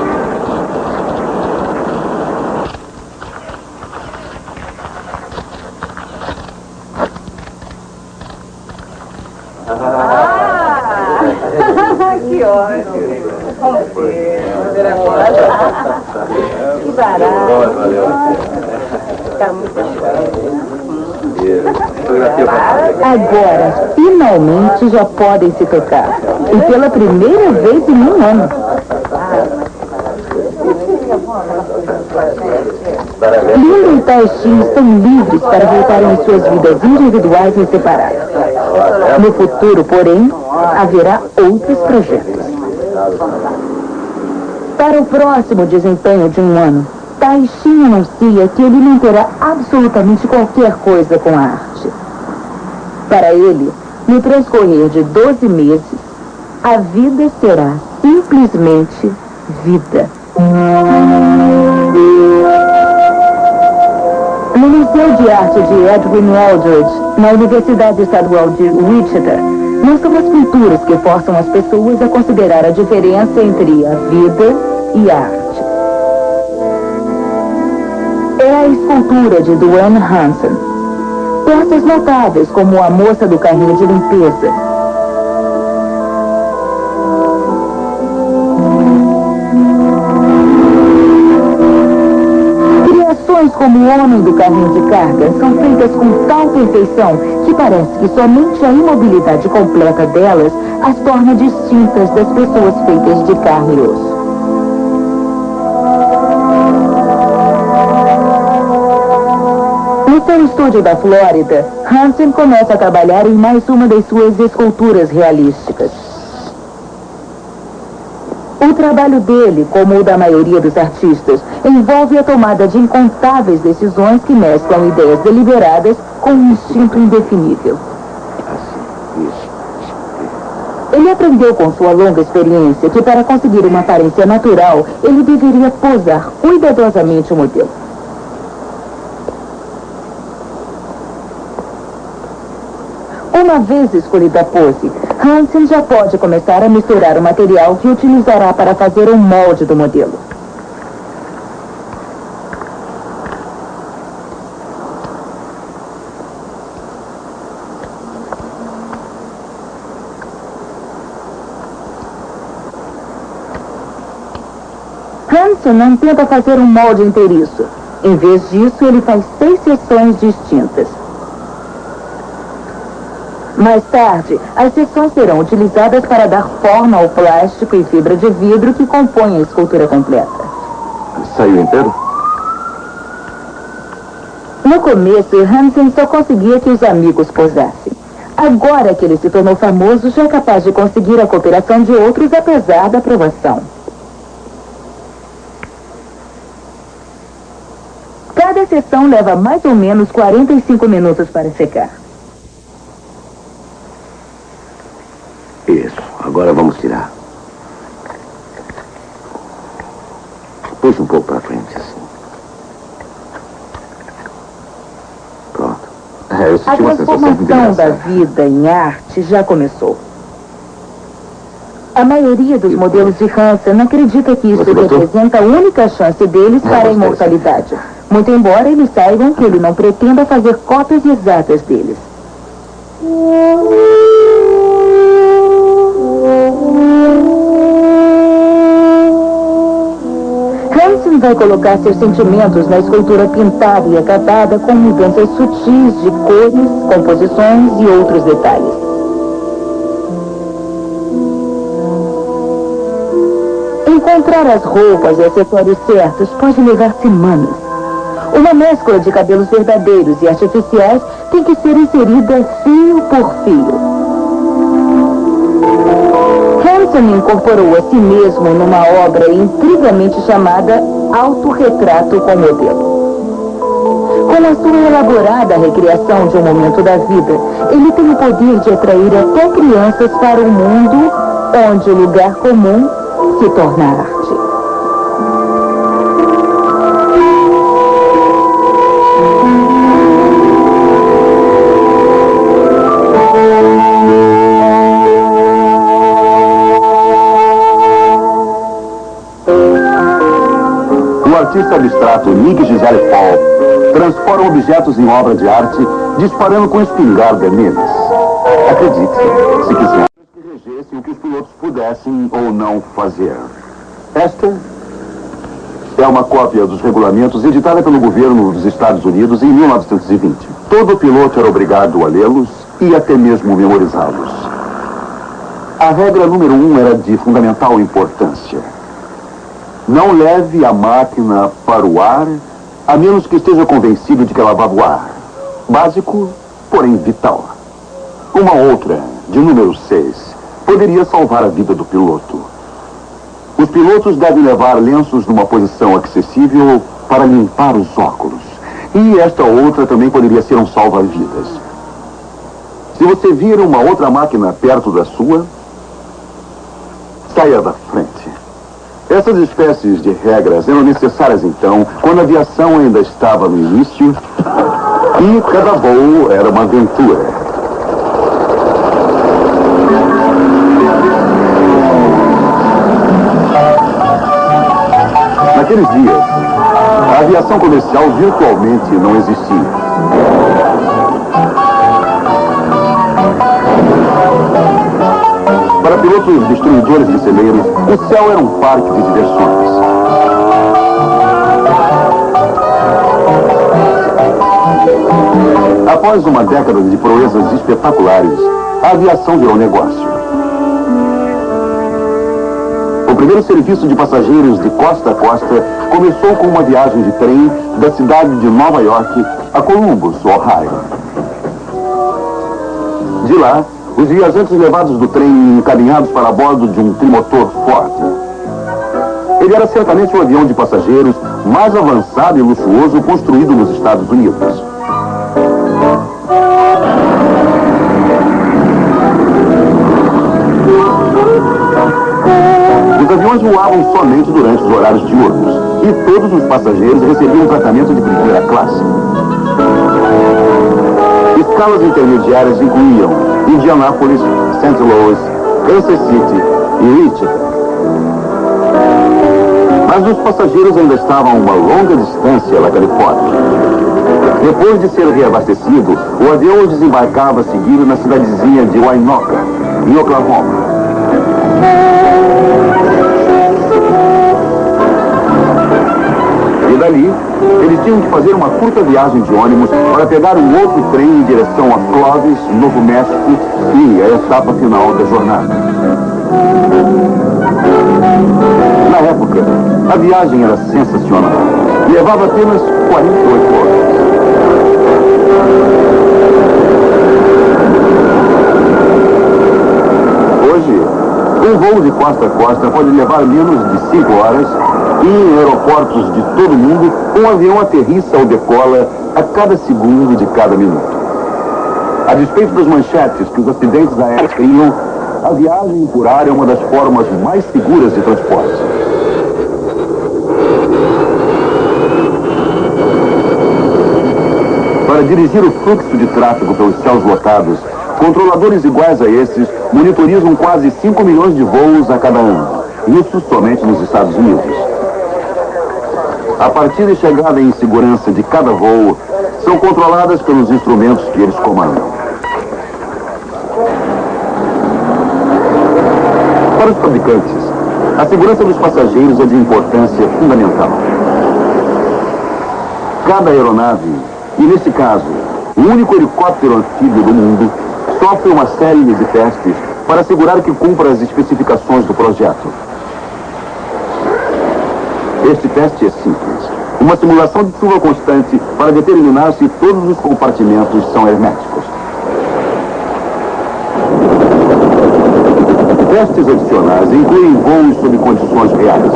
Que ótimo! Que barato! Tá muito Agora, finalmente já podem se tocar. E pela primeira vez em um ano. Linda e Tai-Shin estão livres para voltarem às suas vidas individuais e separadas. No futuro, porém, haverá outros projetos. Para o próximo desempenho de um ano, Tai-Shin anuncia que ele não terá absolutamente qualquer coisa com a arte. Para ele, no transcorrer de 12 meses, a vida será simplesmente vida. No Museu de Arte de Edwin Eldridge, na Universidade Estadual de Wichita, não são as pinturas que forçam as pessoas a considerar a diferença entre a vida e a arte. É a escultura de Duane Hansen. Peças notáveis como A Moça do Carrinho de Limpeza. Criações como O Homem do Carrinho de Carga são feitas com tal perfeição que me parece que somente a imobilidade completa delas as torna distintas das pessoas feitas de carne e osso. No seu estúdio da Flórida, Hansen começa a trabalhar em mais uma das suas esculturas realísticas. O trabalho dele, como o da maioria dos artistas, envolve a tomada de incontáveis decisões que mesclam ideias deliberadas com um instinto indefinível. Ele aprendeu com sua longa experiência que para conseguir uma aparência natural, ele deveria posar cuidadosamente o modelo. Uma vez escolhida a pose, Hansen já pode começar a misturar o material que utilizará para fazer o molde do modelo. Hansen não tenta fazer um molde inteiriço. Em vez disso, ele faz 6 seções distintas. Mais tarde, as seções serão utilizadas para dar forma ao plástico e fibra de vidro que compõem a escultura completa. Saiu inteiro? No começo, Hansen só conseguia que os amigos posassem. Agora que ele se tornou famoso, já é capaz de conseguir a cooperação de outros apesar da aprovação. Cada sessão leva mais ou menos 45 minutos para secar. Isso, agora vamos tirar. Puxa um pouco para frente, assim. Pronto. Eu senti uma sensação de transformação da vida em arte já começou. A maioria dos modelos de Hansen acredita que isso representa a única chance deles para a imortalidade. Muito embora eles saibam que ele não pretenda fazer cópias exatas deles. Hansen vai colocar seus sentimentos na escultura pintada e acabada com mudanças sutis de cores, composições e outros detalhes. Encontrar as roupas e acessórios certos pode levar semanas. Uma mescla de cabelos verdadeiros e artificiais tem que ser inserida fio por fio. Hansen incorporou a si mesmo numa obra incrivelmente chamada Autorretrato com Modelo. Com a sua elaborada recriação de um momento da vida, ele tem o poder de atrair até crianças para um mundo onde o lugar comum se torna arte. O artista abstrato Nick Gisele Paul transforma objetos em obra de arte disparando com espingarda neles. Acredite, se quiser, que regessem o que os pilotos pudessem ou não fazer. Esta é uma cópia dos regulamentos editada pelo governo dos Estados Unidos em 1920. Todo piloto era obrigado a lê-los e até mesmo memorizá-los. A regra número 1 era de fundamental importância. Não leve a máquina para o ar, a menos que esteja convencido de que ela vai voar. Básico, porém vital. Uma outra, de número 6, poderia salvar a vida do piloto. Os pilotos devem levar lenços numa posição acessível para limpar os óculos. E esta outra também poderia ser um salva-vidas. Se você vir uma outra máquina perto da sua, saia da frente. Essas espécies de regras eram necessárias, então, quando a aviação ainda estava no início e cada voo era uma aventura. Naqueles dias, a aviação comercial virtualmente não existia. Para pilotos destruidores de celeiros, o céu era um parque de diversões. A Após uma década de proezas espetaculares, a aviação virou negócio. O primeiro serviço de passageiros de costa a costa começou com uma viagem de trem da cidade de Nova York a Columbus, Ohio. De lá, os viajantes levados do trem encaminhados para bordo de um trimotor Ford. Ele era certamente o avião de passageiros mais avançado e luxuoso construído nos Estados Unidos. Os aviões voavam somente durante os horários diurnos e todos os passageiros recebiam tratamento de primeira classe. Escalas intermediárias incluíam Indianápolis, St. Louis, Kansas City e Wichita. Mas os passageiros ainda estavam a uma longa distância da Califórnia. Depois de ser reabastecido, o avião desembarcava a seguir na cidadezinha de Winoka, em Oklahoma. E dali, eles tinham que fazer uma curta viagem de ônibus para pegar um outro trem em direção a Clovis, Novo México, e a etapa final da jornada. Na época, a viagem era sensacional. Levava apenas 48 horas. Hoje, um voo de costa a costa pode levar menos de 5 horas e em aeroportos de todo o mundo, um avião aterrissa ou decola a cada segundo de cada minuto. A despeito das manchetes que os acidentes aéreos criam, a viagem por ar é uma das formas mais seguras de transporte. Para dirigir o fluxo de tráfego pelos céus lotados, controladores iguais a esses monitorizam quase 5 milhões de voos a cada ano. Isso somente nos Estados Unidos. A partida e chegada em segurança de cada voo são controladas pelos instrumentos que eles comandam. Para os fabricantes, a segurança dos passageiros é de importância fundamental. Cada aeronave, e nesse caso, o único helicóptero anfíbio do mundo, sofre uma série de testes para assegurar que cumpra as especificações do projeto. Este teste é simples. Uma simulação de chuva constante para determinar se todos os compartimentos são herméticos. Testes adicionais incluem voos sob condições reais.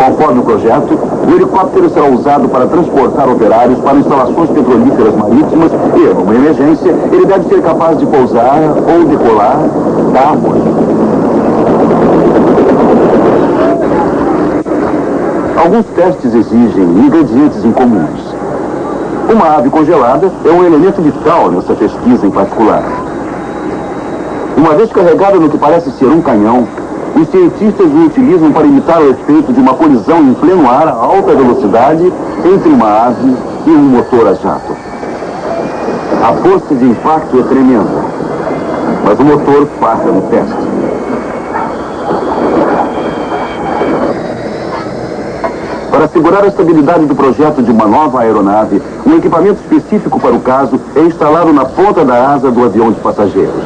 Conforme o projeto, o helicóptero será usado para transportar operários para instalações petrolíferas marítimas e, numa emergência, ele deve ser capaz de pousar ou decolar da água. Alguns testes exigem ingredientes incomuns. Uma ave congelada é um elemento vital nessa pesquisa em particular. Uma vez carregada no que parece ser um canhão, os cientistas o utilizam para imitar o efeito de uma colisão em pleno ar a alta velocidade entre uma ave e um motor a jato. A força de impacto é tremenda, mas o motor falha no teste. Para assegurar a estabilidade do projeto de uma nova aeronave, um equipamento específico para o caso é instalado na ponta da asa do avião de passageiros.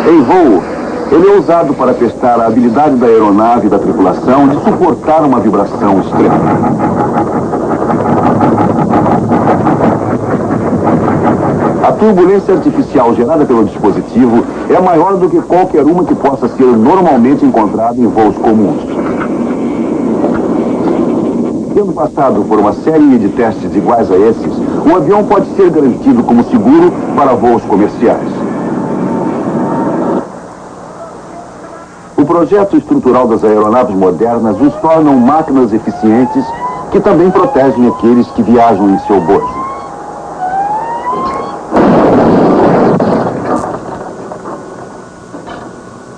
Em voo, ele é usado para testar a habilidade da aeronave e da tripulação de suportar uma vibração extrema. A turbulência artificial gerada pelo dispositivo é maior do que qualquer uma que possa ser normalmente encontrada em voos comuns. Tendo passado por uma série de testes iguais a esses, o avião pode ser garantido como seguro para voos comerciais. O projeto estrutural das aeronaves modernas os tornam máquinas eficientes que também protegem aqueles que viajam em seu bordo.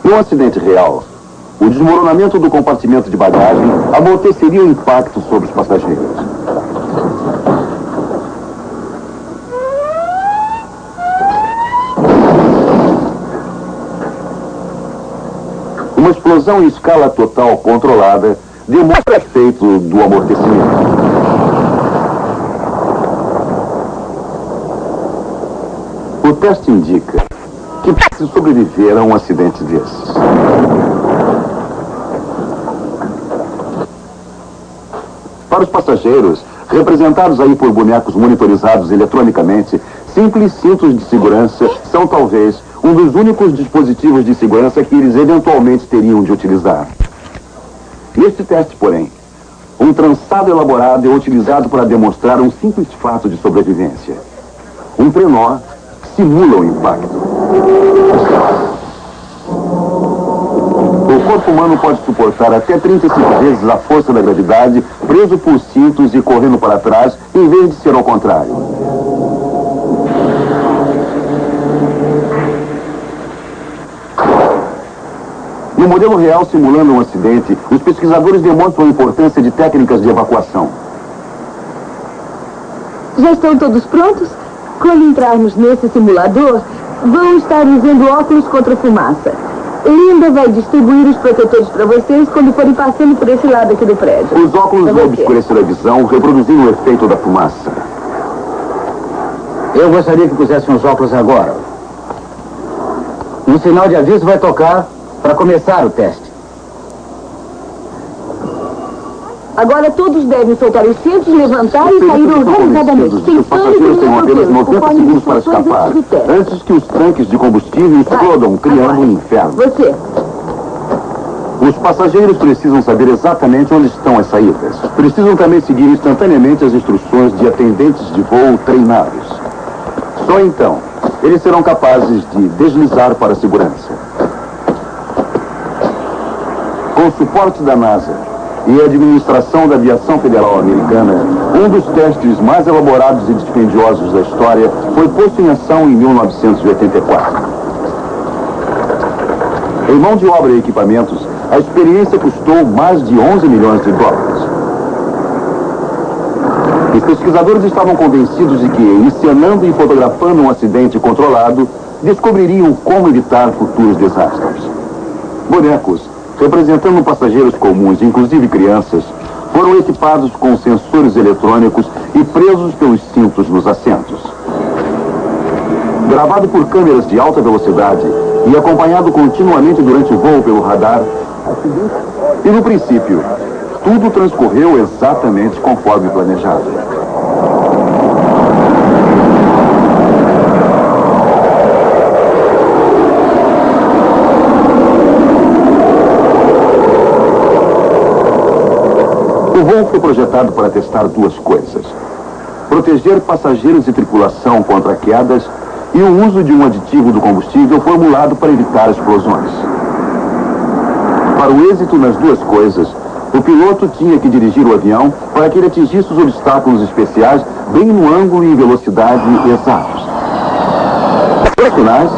No acidente real, o desmoronamento do compartimento de bagagem amorteceria o impacto sobre os passageiros. Uma explosão em escala total controlada demonstra o efeito do amortecimento. O teste indica que precisa sobreviver a um acidente desses. Para os passageiros, representados aí por bonecos monitorizados eletronicamente, simples cintos de segurança são talvez um dos únicos dispositivos de segurança que eles eventualmente teriam de utilizar. Neste teste, porém, um trançado elaborado é utilizado para demonstrar um simples fato de sobrevivência. Um trenó simula o impacto. O corpo humano pode suportar até 35 vezes a força da gravidade, preso por cintos e correndo para trás, em vez de ser ao contrário. No modelo real simulando um acidente, os pesquisadores demonstram a importância de técnicas de evacuação. Já estão todos prontos? Quando entrarmos nesse simulador, vão estar usando óculos contra fumaça. Linda vai distribuir os protetores para vocês quando forem passando por esse lado aqui do prédio. Os óculos vão obscurecer a visão, reproduzindo o efeito da fumaça. Eu gostaria que pusessem os óculos agora. Um sinal de aviso vai tocar para começar o teste. Agora todos devem soltar os cintos, levantar e sair organizadamente. Os passageiros têm apenas 90 segundos para escapar, antes que os tanques de combustível explodam, criando um inferno. Você. Os passageiros precisam saber exatamente onde estão as saídas. Precisam também seguir instantaneamente as instruções de atendentes de voo treinados. Só então, eles serão capazes de deslizar para a segurança. Com o suporte da NASA e a administração da aviação federal americana, um dos testes mais elaborados e dispendiosos da história foi posto em ação em 1984. Em mão de obra e equipamentos, a experiência custou mais de 11 milhões de dólares. Os pesquisadores estavam convencidos de que, encenando e fotografando um acidente controlado, descobririam como evitar futuros desastres. Bonecos, representando passageiros comuns, inclusive crianças, foram equipados com sensores eletrônicos e presos pelos cintos nos assentos. Gravado por câmeras de alta velocidade e acompanhado continuamente durante o voo pelo radar, e no princípio, tudo transcorreu exatamente conforme planejado. O voo foi projetado para testar duas coisas: proteger passageiros e tripulação contra quedas e o uso de um aditivo do combustível formulado para evitar explosões. Para o êxito nas duas coisas, o piloto tinha que dirigir o avião para que ele atingisse os obstáculos especiais bem no ângulo e velocidade exatos. Para finais,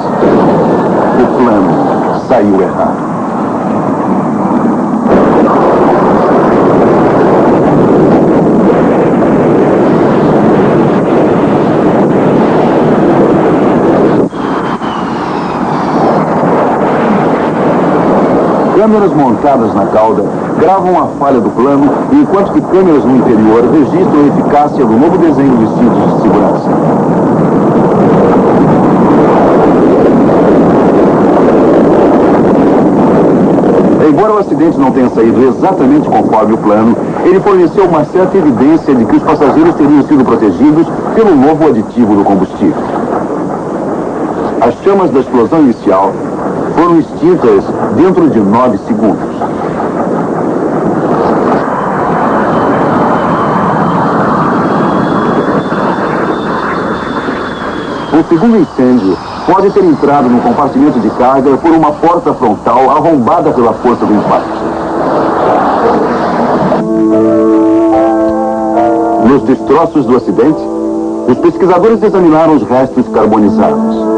o plano saiu errado. Câmeras montadas na cauda gravam a falha do plano, enquanto que câmeras no interior registram a eficácia do novo desenho de cintos de segurança. Embora o acidente não tenha saído exatamente conforme o plano, ele forneceu uma certa evidência de que os passageiros teriam sido protegidos pelo novo aditivo do combustível. As chamas da explosão inicial foram extintas dentro de 9 segundos. O segundo incêndio pode ter entrado no compartimento de carga por uma porta frontal arrombada pela força do impacto. Nos destroços do acidente, os pesquisadores examinaram os restos carbonizados.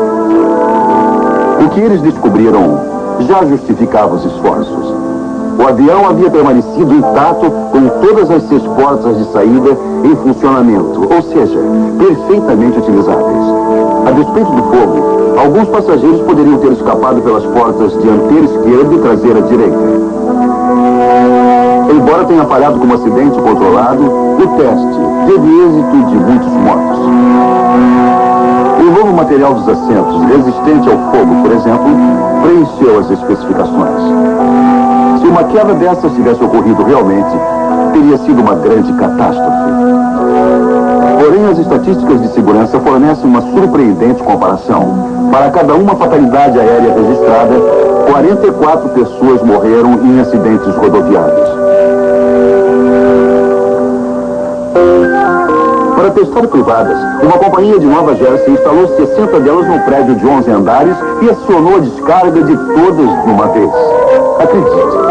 O que eles descobriram já justificava os esforços. O avião havia permanecido intacto com todas as 6 portas de saída em funcionamento, ou seja, perfeitamente utilizáveis. A despeito do fogo, alguns passageiros poderiam ter escapado pelas portas dianteira esquerda e traseira direita. Embora tenha falhado como acidente controlado, o teste teve êxito de muitos modos. O novo material dos assentos, resistente ao fogo, por exemplo, preencheu as especificações. Se uma queda dessas tivesse ocorrido realmente, teria sido uma grande catástrofe. Porém, as estatísticas de segurança fornecem uma surpreendente comparação. Para cada uma fatalidade aérea registrada, 44 pessoas morreram em acidentes rodoviários. Para testar privadas, uma companhia de Nova Jersey instalou 60 delas num prédio de 11 andares e acionou a descarga de todas de uma vez. Acredite,